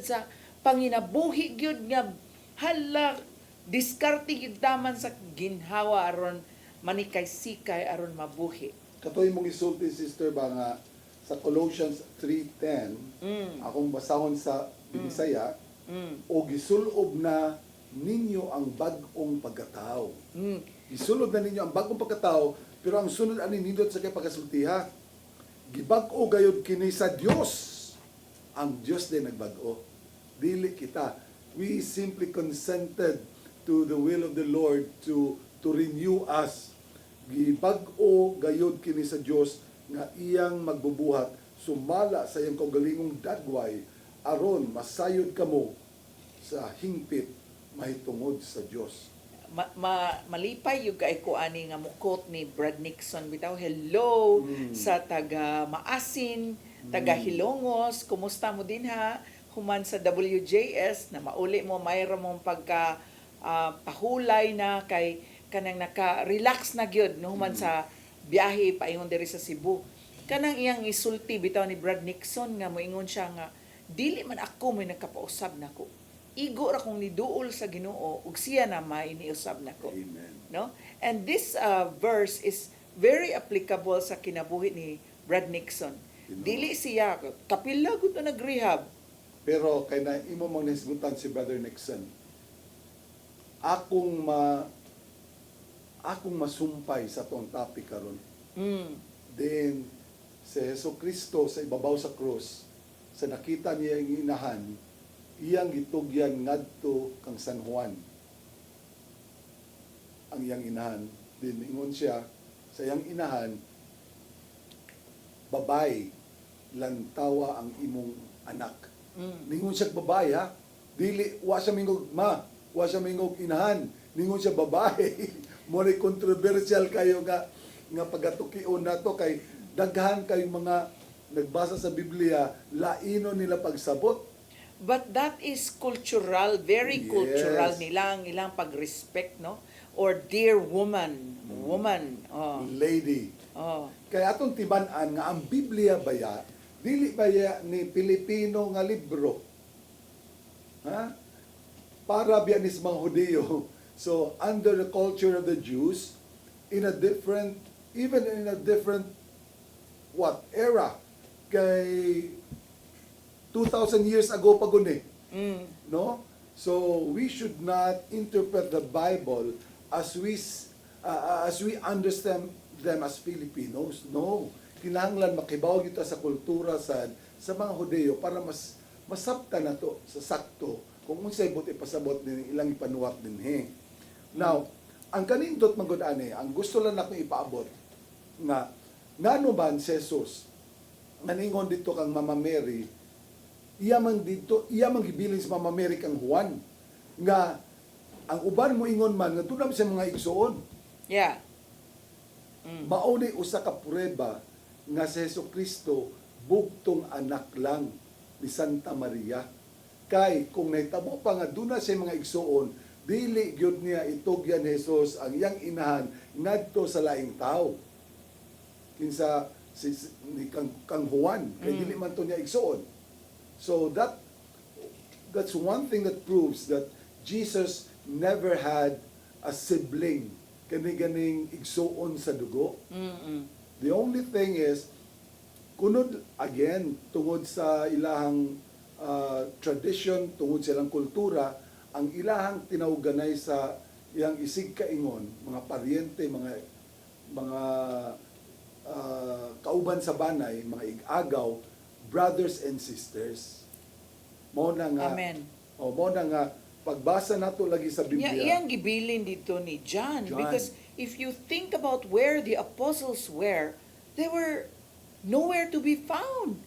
panginabuhi gyud nga hala diskarte gyud taman sa ginhawa aron manikay-sikay aron mabuhi. Katoy mong isulti, sister, ba nga sa Colossians 3:10, akong basahon sa Bisaya, o gisulob na ninyo ang bag-ong pagkatao. Gisulob na ninyo ang bag-ong pagkatao, pero ang sunod ani nindot sa kay pagkasultiha. Gibag-o gayud kini sa Dios. Ang Dios din nagbag-o. Dili kita. We simply consented to the will of the Lord to renew us. Gibag-o gayud kini sa Dios nga iyang magbubuhat sumala sa iyang kaugalingong dagway aron masayod kamo sa hingpit mahitungod sa Dios. malipay yung kay ko ani nga mukot ni Brad Nixon bitaw. Hello sa taga Maasin, taga Hilongos, kumusta mo din ha? Human sa WJS na mauli mo mayra mong pagka pahulay na kay kanang naka-relax na gyud no human sa biyahe paingon diri sa Cebu. Kanang iyang isulti bitaw ni Brad Nixon nga moingon siya nga dili man ako may nakapausab nako. Igo ra kong niduol sa Ginoo ug siya na may niusab nako. Amen. No? And this verse is very applicable sa kinabuhi ni Brad Nixon. Dili siya kapila gud na nag-rehab. Pero kay na imo mong nisgutan si Brother Nixon. Akong masumpay sa tong topic karon. Then si Jesucristo sa ibabaw sa krus sa nakita niya ang inahan, iyang gitugyan ngadto kang San Juan. Ang iyang inahan, din ingon siya sa iyang inahan, babay, lantawa ang imong anak. Ningon siya babae ha. Dili wa siya mingog ma, wa siya mingog inahan. Ningon siya babae. Mo ni controversial kayo nga pagatukion nato kay daghan kay mga nagbasa sa Biblia, laino nila pagsabot. But that is cultural, very Yes. cultural ilang pag-respect, no? Or dear woman, Lady. Oh. Kaya atong tiban-an nga ang Biblia baya, dili baya ni Pilipino nga libro. Ha? Para biyanis mga Hudiyo. So, under the culture of the Jews, even in a different era, kay 2,000 years ago pa guni. No? So, we should not interpret the Bible as we understand them as Filipinos. No. Kinahanglan makibaw kita sa kultura sa mga Hudiyo para masabta na to sa sakto kung unsay buti pasabot din ilang ipanuwat din. Now, ang kanindot magud ani, ang gusto lang nako ipaabot nga ngano man si Jesus naningon dito kang Mama Mary, iya man gibilin sa Mama Mary kang Juan nga ang uban mo ingon man nga tunam sa mga igsoon. Yeah. Mao ni usa ka prueba nga si Jesucristo bugtong anak lang ni Santa Maria. Kay kung nahitabo pa nga duna sa mga igsoon, dili gyud niya itugyan Jesus ang iyang inahan ngadto sa laing tao. Kinsa kang Juan, kay dili man to niya igsoon. So that's one thing that proves that Jesus never had a sibling kani-ganing igsoon sa dugo. The only thing is, kunod again, tungod sa ilahang tradition, tungod sa ilang kultura, ang ilahang tinawganay sa iyang isig kaingon, mga paryente, mga kauban sa banay, mga igagaw, brothers and sisters. Mao na nga. Amen. Mao na nga pagbasa nato lagi sa Biblia. Iyang gibilin dito ni John because if you think about where the apostles were, they were nowhere to be found.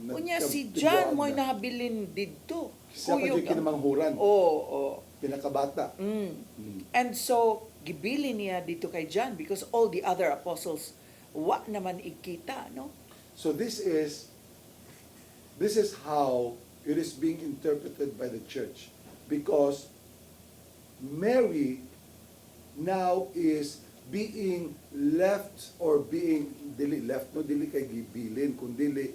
Unya si John mo'y nahabilin dito. Siya pa yung kinamanghuran. Oo. Pinakabata. And so, gibilin niya dito kay John because all the other apostles, wa naman ikita, no? So this is how it is being interpreted by the church. Because Mary now is being left or being dili kay gibilin kundi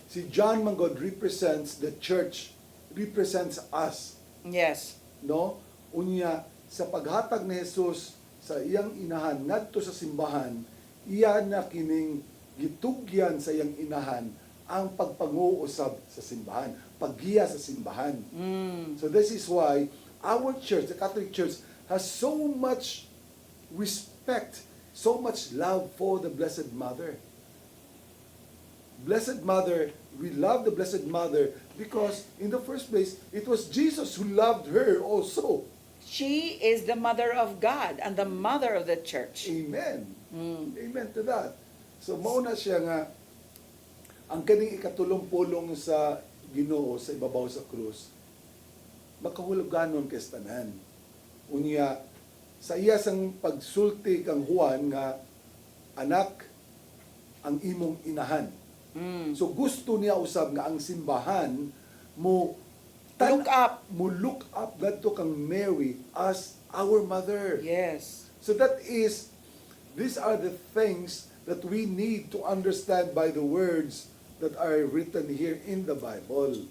si John Mangod represents the church, represents us. Yes. No? Unya sa paghatag ni Jesus sa iyang inahan ngadto sa simbahan, iya na kining gitugyan sa iyang inahan ang pagpanguusab sa simbahan, paggiya sa simbahan. So this is why our church, the Catholic Church, has so much respect, so much love for the Blessed Mother. Blessed Mother, we love the Blessed Mother because in the first place, it was Jesus who loved her also. She is the mother of God and the mother of the church. Amen. Amen to that. So mauna siya nga ang kaning ikatulong-pulong sa Ginoo sa ibabaw sa krus, makahuluganon kay tanan. Unya sa iya sang pagsulti kang Juan nga anak ang imong inahan. So gusto niya usab nga ang simbahan mo Look up. Mo look up ngadto kang Mary as our mother. Yes. So these are the things that we need to understand by the words that are written here in the Bible.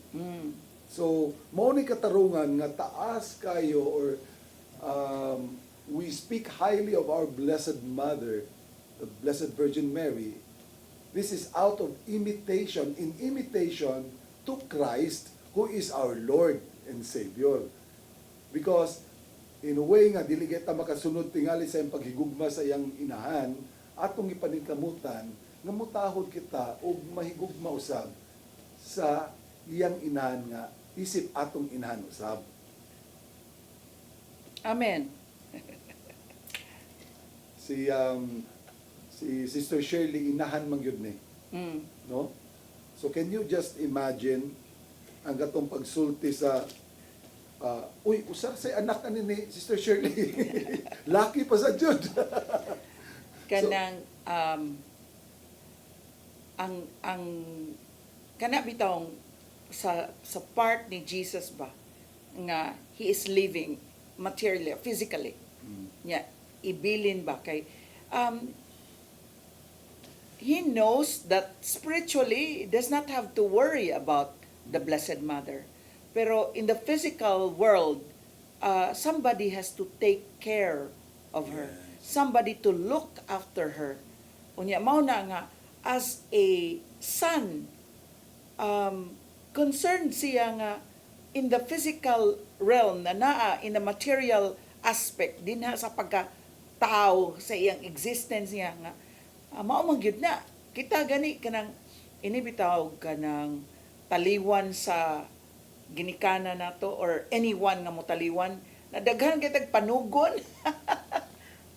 So, mao ni katarungan nga taas kayo or we speak highly of our Blessed Mother, the Blessed Virgin Mary. This is out of imitation, in imitation to Christ, who is our Lord and Savior. Because, in a way nga, dili kita makasunod tingali sa iyang paghigugma sa iyang inahan, atong ipaningkamutan, nga mutahod kita o mahigugma usab sa iyang inahan nga, isip atong inahan usab. Amen. Si Sister Shirley, inahan man yun ni. No? So can you just imagine ang gatong pagsulti sa uy, usar sa anak ni Sister Shirley. Lucky pa sa jud. Kanang ang kana bitong sa part ni Jesus ba nga he is living materially, physically. Nya ibilin ba kay he knows that spiritually he does not have to worry about the Blessed Mother. Pero in the physical world, somebody has to take care of her. Somebody to look after her. Unya, mao na nga, as a son, concerned siya nga in the physical realm, na naa, in the material aspect, din ha sa pagka-tao, sa iyang existence niya nga, mao man gyud na. Kita gani kanang inibitaw kanang taliwan sa ginikana nato or anyone nga motaliwan na daghan kitag panugon.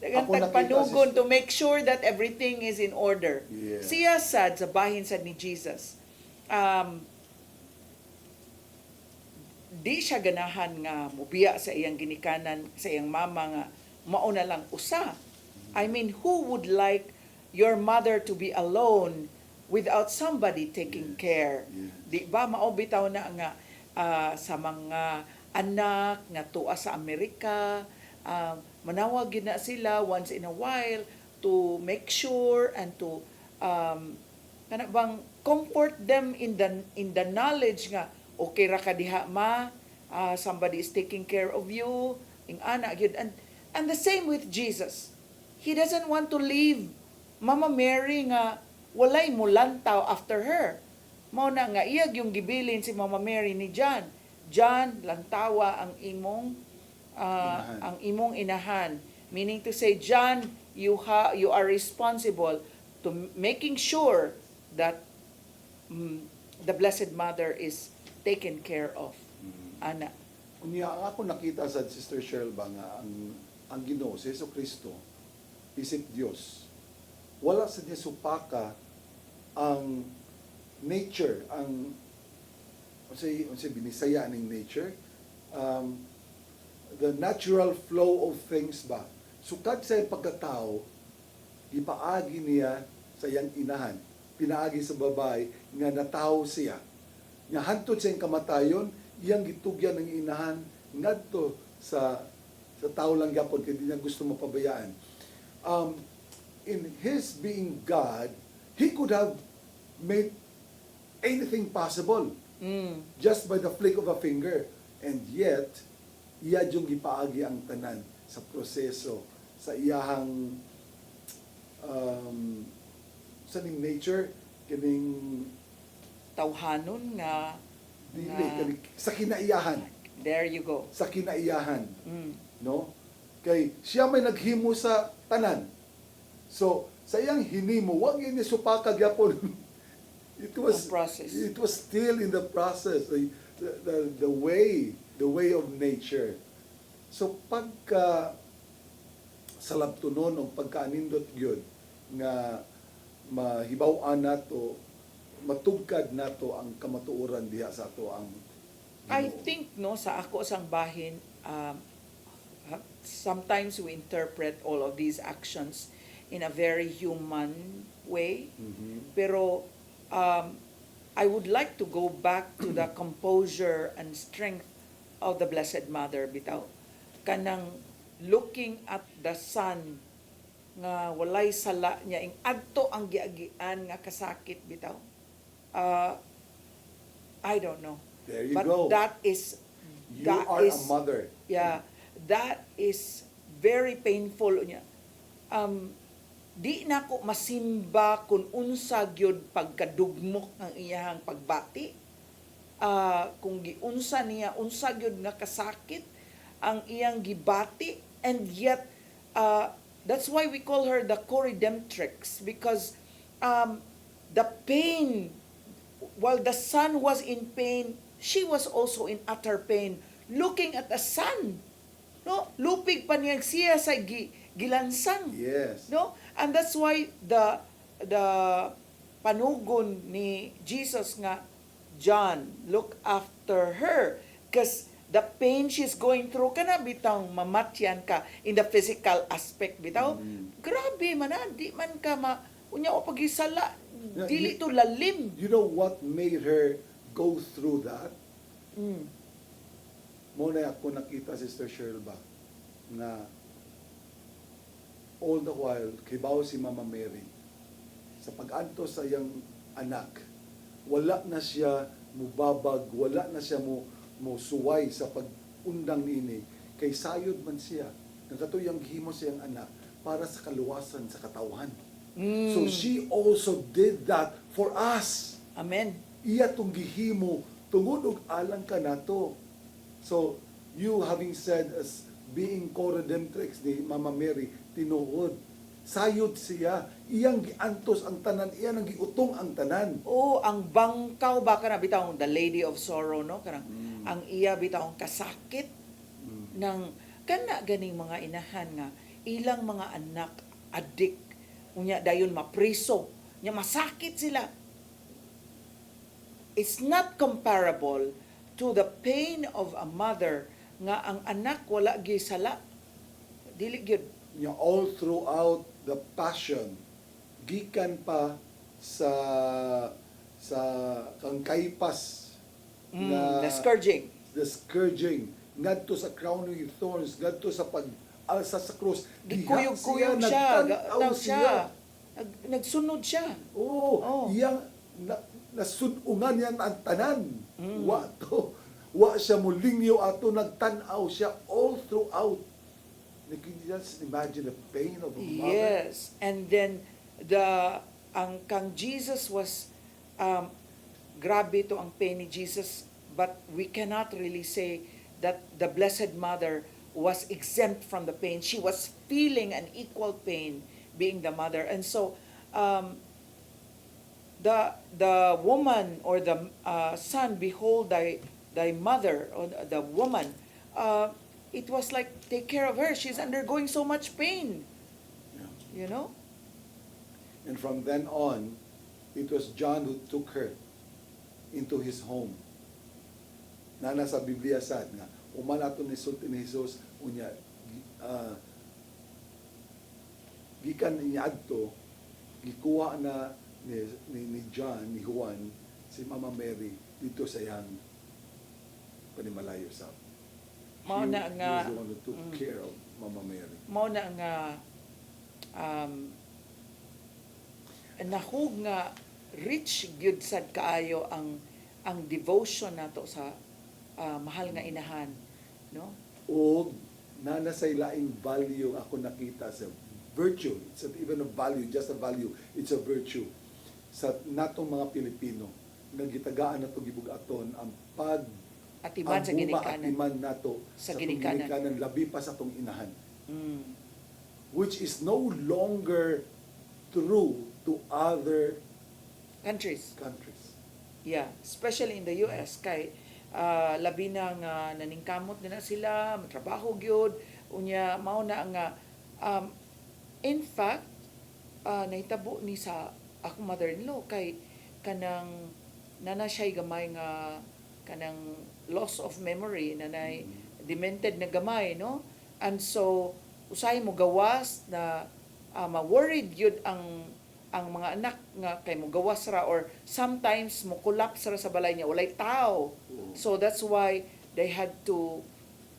Daghan tag panugon to make sure that everything is in order. Yeah. Siya sad sa bahin sad ni Jesus. Di siya ganahan nga mubiya sa iyang ginikanan, sa iyang mama nga mauna lang usa. I mean, who would like your mother to be alone without somebody taking care? Di ba mao bitaw na nga sa mga anak nga tuwa sa Amerika, manawag gid na sila once in a while to make sure and to kana bang comfort them in the knowledge nga okay ra ka diha ma, somebody is taking care of you, ing ana gyud. And the same with Jesus. He doesn't want to leave Mama Mary nga walay mulantaw after her. Mao na nga iyag yung gibilin si Mama Mary ni John. John, lantawa ang imong inahan. Meaning to say, John, you are responsible to making sure that the Blessed Mother is taken care of. Ana. Unya ako nakita sa Sister Cheryl ba nga ang Ginoo si Jesucristo isip Dios. Wala sa niya supaka ang nature, ang unsay binisaya ning nature, the natural flow of things ba. Sukad sa iyang pagkatao, ipaagi niya sa iyang inahan, pinaagi sa babae nga natawo siya. Nga hantod sa iyang kamatayon, iyang gitugyan ng inahan ngadto sa tao lang gyapon kay di niya gusto mapabayaan. In his being God, he could have made anything possible just by the flick of a finger. And yet, iya yung gipaagi ang tanan sa proseso, sa iyahang sa ning nature, kining tawhanon nga sa kinaiyahan. There you go. Sa kinaiyahan. No? Kay siya may naghimo sa tanan. So, sa iyang hinimo, wag yun supaka gyapon. It was still in the process, the way of nature. So pagka salabtunon o pagkaanindot gyud nga mahibaw-an nato, matugkad nato ang kamatuoran diha sa ato ang I think no sa ako sang bahin sometimes we interpret all of these actions in a very human way. Pero I would like to go back to the composure and strength of the Blessed Mother bitaw. Kanang looking at the sun nga walay sala niya ing adto ang giagian nga kasakit bitaw. I don't know. There you But go. that is You are a mother. Yeah, that is very painful niya. Di na ko masimba kung unsa gyud pagkadugmok ang iyahang pagbati. Kung giunsa niya, unsa gyud nga kasakit ang iyang gibati, and yet that's why we call her the co-redemptrix, because the pain, while the son was in pain, she was also in utter pain. Looking at the sun, no, lupig pa niya siya sa gilansang. Yes. No? And that's why the panugon ni Jesus nga, John, look after her, because the pain she's going through, kana bitang mamatyan ka in the physical aspect bitaw. Grabe man na, di man ka unya o pagisala, dili to lalim. You know what made her go through that? Muna ako nakita, Sister Cheryl ba, na all the while, kibaw si Mama Mary, sa pag-anto sa iyang anak, wala na siya mubabag, wala na siya mo suway sa pag-undang nini, kay sayod man siya, nagkatuyang gihimo siyang anak, para sa kaluwasan sa katawhan. So she also did that for us. Amen. Iya tong gihimo, tungod og alang ka nato. So, you having said as being co-redemptrix ni Mama Mary, tinuod, sayod siya, iyang giantos ang tanan, iyang giutong ang tanan. Oh, ang bangkaw ba kana bitaw the Lady of Sorrow, no? Kanang ang iya bitaw kasakit ng kana ganing mga inahan nga ilang mga anak adik unya dayon mapriso, nya masakit sila. It's not comparable to the pain of a mother nga ang anak wala gisala. Dili gyud. All throughout the passion, gikan pa sa kang Caiaphas The scourging. The scourging, ngadto sa crown of thorns, ngadto sa pag-alsa sa krus. Gikuyog-kuyog siya, ganaw siya. Nagsunod siya. Oo, iyang nasunungan yan ang tanan. Wa siya mulingyo ato, nagtanaw siya all throughout. You can just imagine the pain of a mother. Yes, and then ang kang Jesus was grabe to ang pain ni Jesus, but we cannot really say that the Blessed Mother was exempt from the pain. She was feeling an equal pain being the mother. And so the woman or the son, behold thy mother, or the woman, it was like, take care of her. She's undergoing so much pain. You know? And from then on, it was John who took her into his home. Na nasa Biblia sad nga, uman ato ni sulti ni Jesus, unya, gikan niya adto, gikuha na ni John, ni Juan, si Mama Mary, dito sa iyang panimalayo sa. Mao na nga, he was the one who took care of Mama Mary. Mao na nga, nahug nga rich gyud sad kaayo ang devotion nato sa mahal nga inahan, no? O nana sa laing value ako nakita sa virtue. It's not even a value, just a value. It's a virtue. Sa natong mga Pilipino, nagitagaan nato gibugaton ang atiman sa ginikanan. Atiman nato sa ginikanan, labi pa sa tong inahan. Which is no longer true to other countries. Yeah, especially in the US, kay labi na nga naningkamot na sila, matrabaho gyud, unya mao na nga in fact nahitabo ni sa akong mother-in-law kay kanang nana siya gamay nga kanang loss of memory, nanay demented na gamay, no? And so usahay mo gawas na ma-worried yun ang mga anak nga kay mo gawas ra, or sometimes mo collapse ra sa balay niya, walay tao. So that's why they had to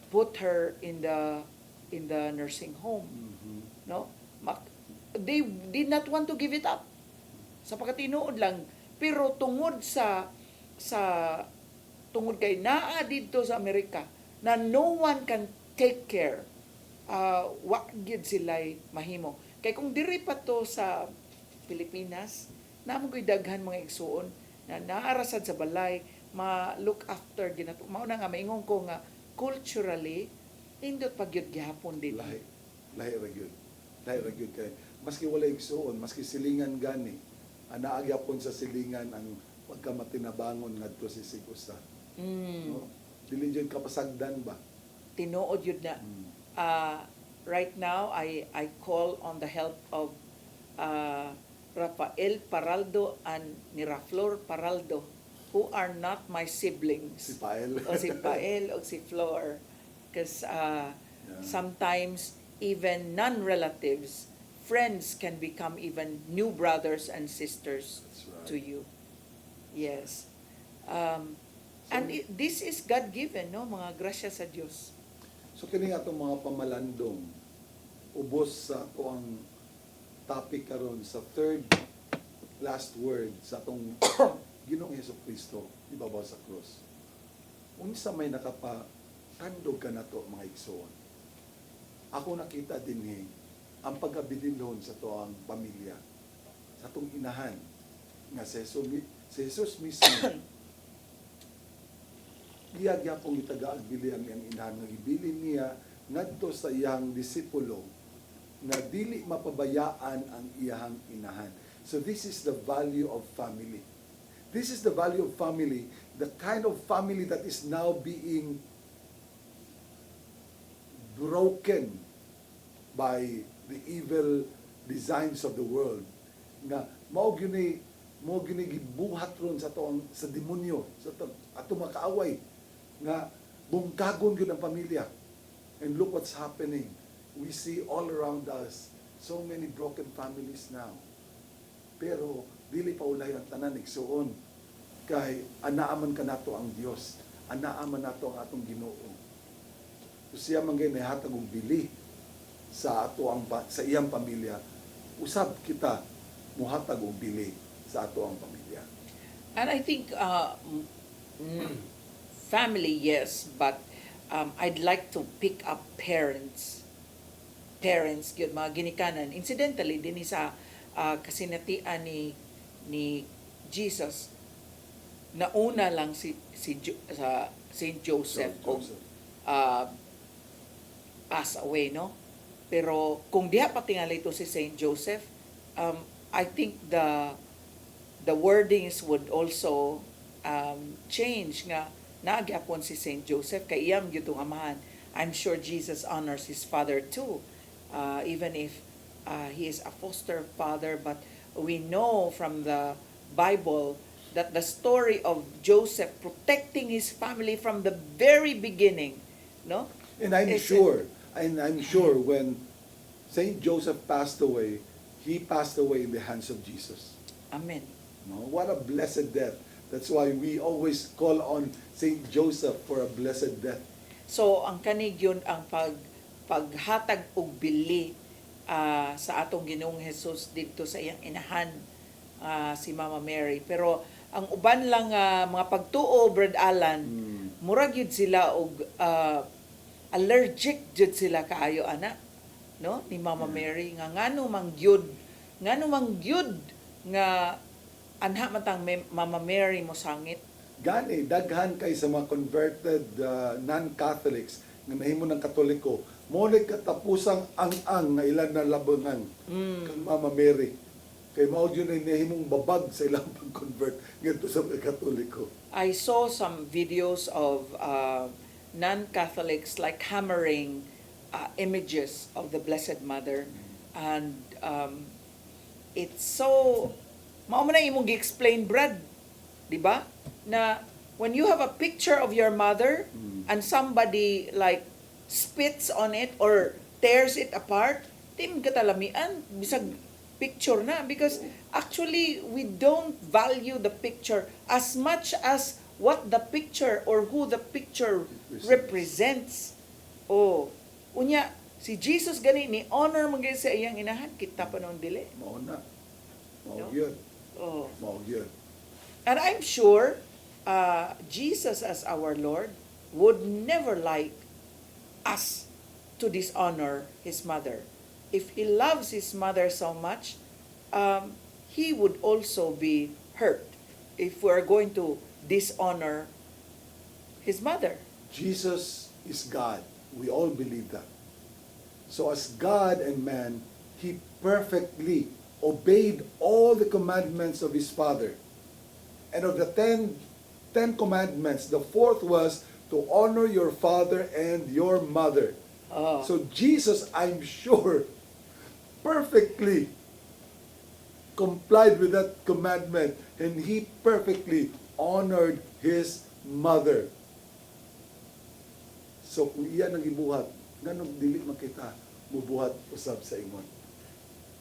put her in the nursing home. No? They did not want to give it up. Sa pagkatinuod lang, pero tungod tungod kay naa dito sa Amerika na no one can take care, wa gyud sila'y mahimo. Kay kung diri pa to sa Pilipinas, namo ko'y daghan mga igsuon na naarasad sa balay, ma-look after ginato. Mao na nga maingon ko nga culturally indot pa gyud gihapon din. Lahi ra gyud kay maski wala igsuon, maski silingan gani, ana agyapon sa silingan ang pagkamatinabangon ngadto si Sigusta. No? Dili jud kapasagdan ba? Tinuod yun na. Right now, I call on the help of Rafael Paraldo and Miraflor Paraldo, who are not my siblings. Si Pael. O si Pael o si Flor. Because sometimes even non-relatives, friends can become even new brothers and sisters to you. Yes. And this is God-given, no? Mga grasya sa Diyos. So kini atong mga pamalandong ubos sa ato ang topic karon sa third last word sa atong Ginoong Hesukristo ibabaw sa krus. Unsa may nakapatandog ka nato mga igsoon. Ako nakita dinhi ang pagkabilinhon sa toang pamilya, sa atong inahan nga si Jesus mismo iya gyapon gitagaag bili ang iyang inahan nga gibilin niya ngadto sa iyang disipulo na dili mapabayaan ang iyang inahan. So this is the value of family. This is the value of family, the kind of family that is now being broken by the evil designs of the world. Nga mao gyud gibuhat ron sa sa demonyo, sa ato makaaway nga bungkagon gyud ang pamilya. And look what's happening. We see all around us so many broken families now. Pero dili pa ulay ang tanan igsuon kay anaaman kanato ang Dios, anaaman nato ang atong Ginoo. So siya man gyud nahatag og bili sa sa iyang pamilya. Usab kita muhatag og bili sa ato ang pamilya. And I think family, yes, but I'd like to pick up parents. Parents, yun, mga ginikanan. Incidentally, din sa kasinatian ni Jesus, nauna lang si Saint Joseph. Pass away, no? Pero kung diha pa tingali ito si Saint Joseph, I think the wordings would also change nga nagyapon si Saint Joseph kay iyam gyud tong amahan. I'm sure Jesus honors his father too, even if he is a foster father, but we know from the Bible that the story of Joseph protecting his family from the very beginning, no? And I'm sure when Saint Joseph passed away, he passed away in the hands of Jesus. Amen. No, what a blessed death. That's why we always call on Saint Joseph for a blessed death. So ang kanig yun ang paghatag og bili sa atong Ginoong Hesus dito sa iyang inahan, si Mama Mary. Pero ang uban lang mga pagtuo, Brad Alan, murag yun sila og allergic jud sila kaayo ana, no, ni Mama Mary nga ngano mang gyud nga anha matang Mama Mary mo sangit. Gani daghan kay sa mga converted non-Catholics nga nahimo ng Katoliko, mo katapusang ang nga ilan na labangan kang Mama Mary. Kay mao gyud ay nahimong babag sa ilang pag-convert ngadto sa mga Katoliko. I saw some videos of non-Catholics like hammering images of the Blessed Mother, and it's so mao man imong gi-explain, Brad, di ba? Na when you have a picture of your mother and somebody like spits on it or tears it apart, tim katalamian, bisag picture na. Because actually, we don't value the picture as much as what the picture or who the picture represents. Oh, unya, si Jesus gani ni honor mo gyud sa iyang inahan, kita pa nung dili. Mao na. Mao No? gyud. Oh. Mao gyud. And I'm sure Jesus as our Lord would never like us to dishonor his mother. If he loves his mother so much, he would also be hurt if we're going to dishonor his mother. Jesus is God. We all believe that. So as God and man, he perfectly obeyed all the commandments of his Father. And of the 10 commandments, the fourth was to honor your father and your mother. Oh. So Jesus, I'm sure, perfectly complied with that commandment, and he perfectly honored his mother. So kung iyan ang ibuhat, nganong dili makita mubuhat usab sa ingon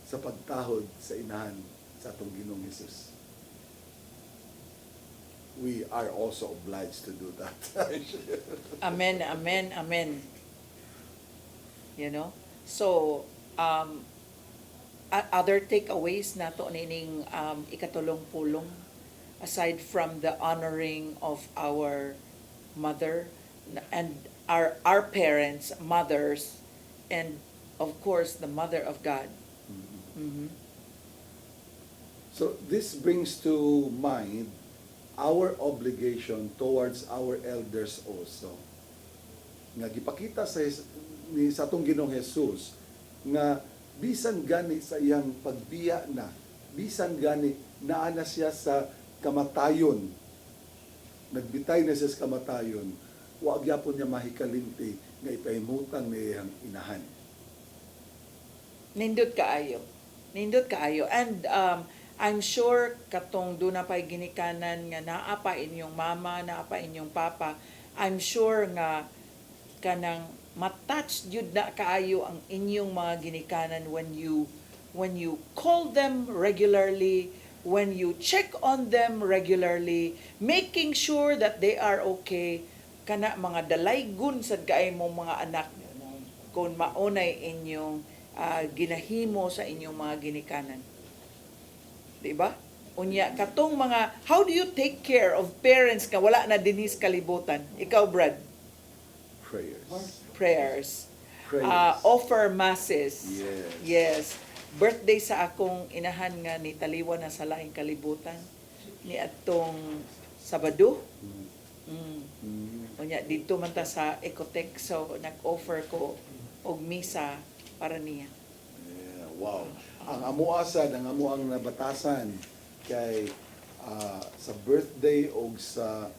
sa pagtahod sa inahan sa atong Ginoong Hesus. We are also obliged to do that. Amen, amen, amen. You know? So, other takeaways nato nining ikatulong pulong aside from the honoring of our mother and our parents, mothers, and of course the mother of God. Mm-hmm. So this brings to mind our obligation towards our elders also. Nga gipakita sa atong Ginoong Hesus nga bisan gani sa iyang pagbiya na, bisan gani naa na siya sa kamatayon, nagbitay na siya sa kamatayon, wa gyapon niya mahikalimti nga ipahimutan niya iyang inahan. Nindot kaayo. Nindot kaayo. And I'm sure katong doon na pa'y ginikanan nga naa pa inyong mama, naa pa inyong papa, I'm sure nga kanang matouch jud na kaayo ang inyong mga ginikanan when you call them regularly, when you check on them regularly, making sure that they are okay. Kana mga dalaygon sad kaay mo mga anak kung maunay inyong ginahimo sa inyong mga ginikanan. Diba? Unya, katong mga, how do you take care of parents ka wala na dinis kalibutan? Ikaw, Brad? Prayers. Offer masses. Yes. Birthday sa akong inahan nga ni taliwan na sa laing kalibutan. Ni atong Sabado. Unya, dito man ta sa Ecotech, so nag-offer ko og misa para niya. Yeah, wow. Ang amuasad, ang amuang nabatasan kay sa birthday o sa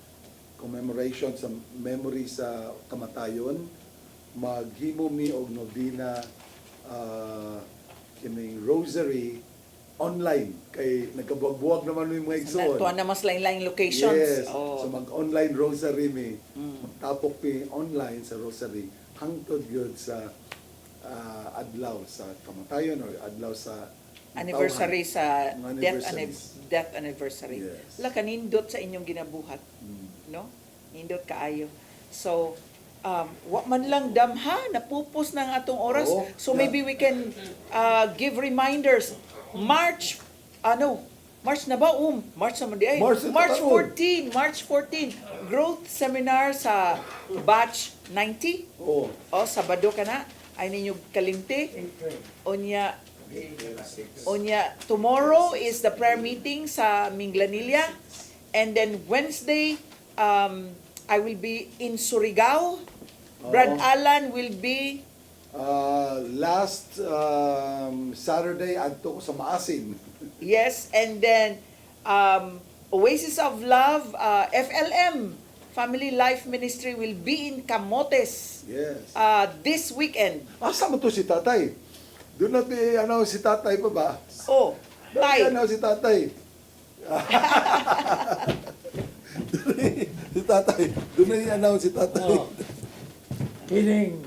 commemoration, sa memory sa kamatayon, maghimo mi og novena kining rosary online kay nagkabuwag-buwag naman mi mga igsoon. Tuwa na mas lain-lain locations. Yes. So mag-online rosary mi. Magtapok mi online sa rosary hangtod gyud sa adlaw sa kamatayon or adlaw sa anniversary sa death anniversary. Yes. La kanindot sa inyong ginabuhat. No? Nindot kaayo. So, wa man lang damha, napupos na ang atong oras. So maybe we can give reminders. March na ba? March naman di ay. March 14, growth seminar sa batch 90. Sabado ka na. Ay ninyo kalimti. Onya, tomorrow is the prayer meeting sa Minglanilla. And then Wednesday, I will be in Surigao. Brad Alan will be last Saturday adto ko sa Maasin. Yes, and then Oasis of Love, FLM Family Life Ministry will be in Camotes. Yes. This weekend. Asa mo to si Tatay? Doon natin i-announce si Tatay pa ba? Tay. I-announce si Tatay. si Tatay. Doon na i-announce si Tatay. Kining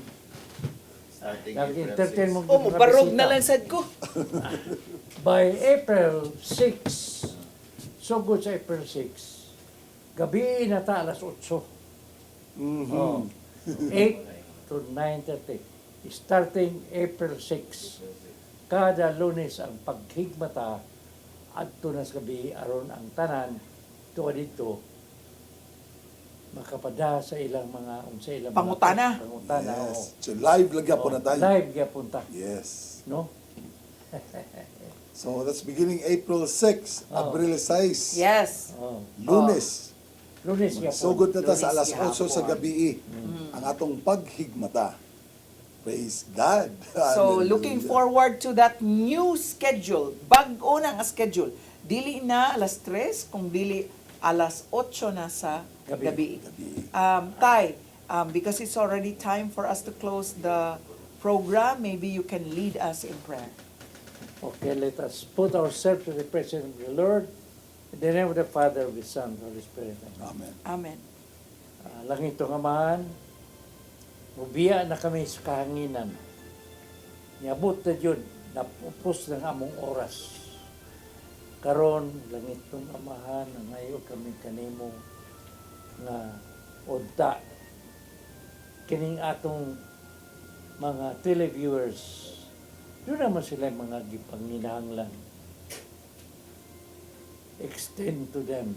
Nag-entertain mo. Oh, barog na lang sad ko. By April 6, so good sa April 6, gabi na ta alas 8. Oh, 8 to 9:30. Starting April 6, kada Lunes ang paghigmata adto na sa gabi aron ang tanan tuwa dito makapada sa ilang mga sa ilang Pangutana. Pangutana. Yes. So live lagya po na tayo. Live gyapon ta. Yes. No? So that's beginning April 6, Abril 6. Yes. Lunes. Lunes gyapon. So good na ta sa alas Lunes 8 sa gabi ang atong paghigmata. Praise God. So, Hallelujah. looking forward to that new schedule. Bag-o na nga schedule. Dili na alas 3, kung dili alas 8 na sa gabi. Tay, because it's already time for us to close the program, maybe you can lead us in prayer. Okay, let us put ourselves to the presence of the Lord. In the name of the Father, of the Son, of the Holy Spirit. Amen. Amen. Langit ito amahan, mubiya na kami sa kahanginan. Niabot na yun, napupos ng among oras. Karon langit itong amahan, ngayon kami kanimo nga unta. Kining atong mga televiewers, doon naman sila mga gipanginahanglan. Extend to them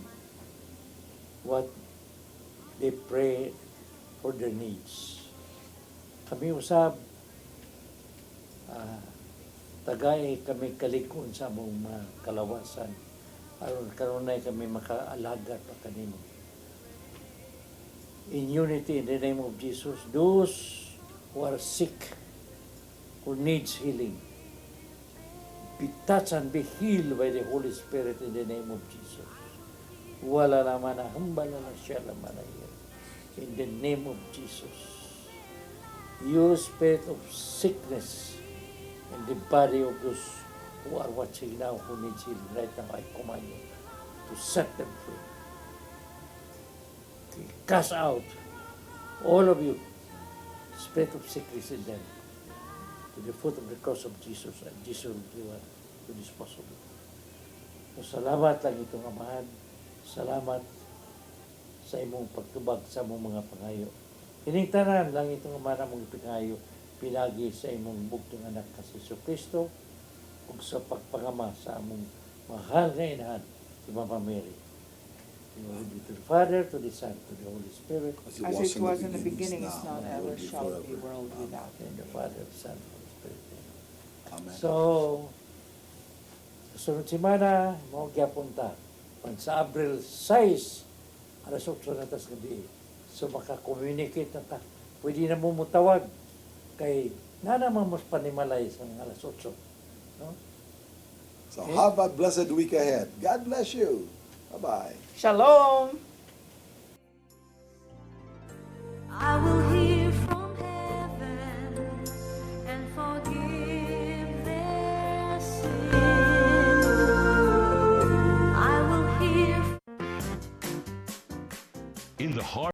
what they pray for their needs. Kami usab, tagay kami kalikon sa among mga kalawasan. Aron kanunay kami makaalagat pa kanimo. In unity, in the name of Jesus, those who are sick, who needs healing, be touched and be healed by the Holy Spirit in the name of Jesus. Wala naman na hambala na siya naman na yan. In the name of Jesus. You spirit of sickness in the body of those who are watching now, who needs healing right now, I command you to set them free. Okay. Cast out all of you, spirit of sickness in them, to the foot of the cross of Jesus, and Jesus will do what it is possible. So, salamat lang itong amahan. Salamat sa imong pagtubag sa imong mga pangayo. Kining tanan lang itong amahan mong pingayo, pinagi sa imong bugtong anak na si Kristo ug sa pagpangama sa among mahal nga inahan, si Mama Mary. Glory be to the Father, to the Son, to the Holy Spirit. As it was in the beginning, is now, and ever shall be, world without end. The Father, the Son, the Holy Spirit. Amen. So, sa sunod simana, mga gyapon ta. Pag sa Abril 6, alas 8 na tas gabi. So, maka-communicate na ta. Pwede na mo mutawag kay na naman mas panimalay sa alas 8. No? So have a blessed week ahead. God bless you. Bye-bye. Shalom! I will hear from heaven and forgive their sin. I will hear In the heart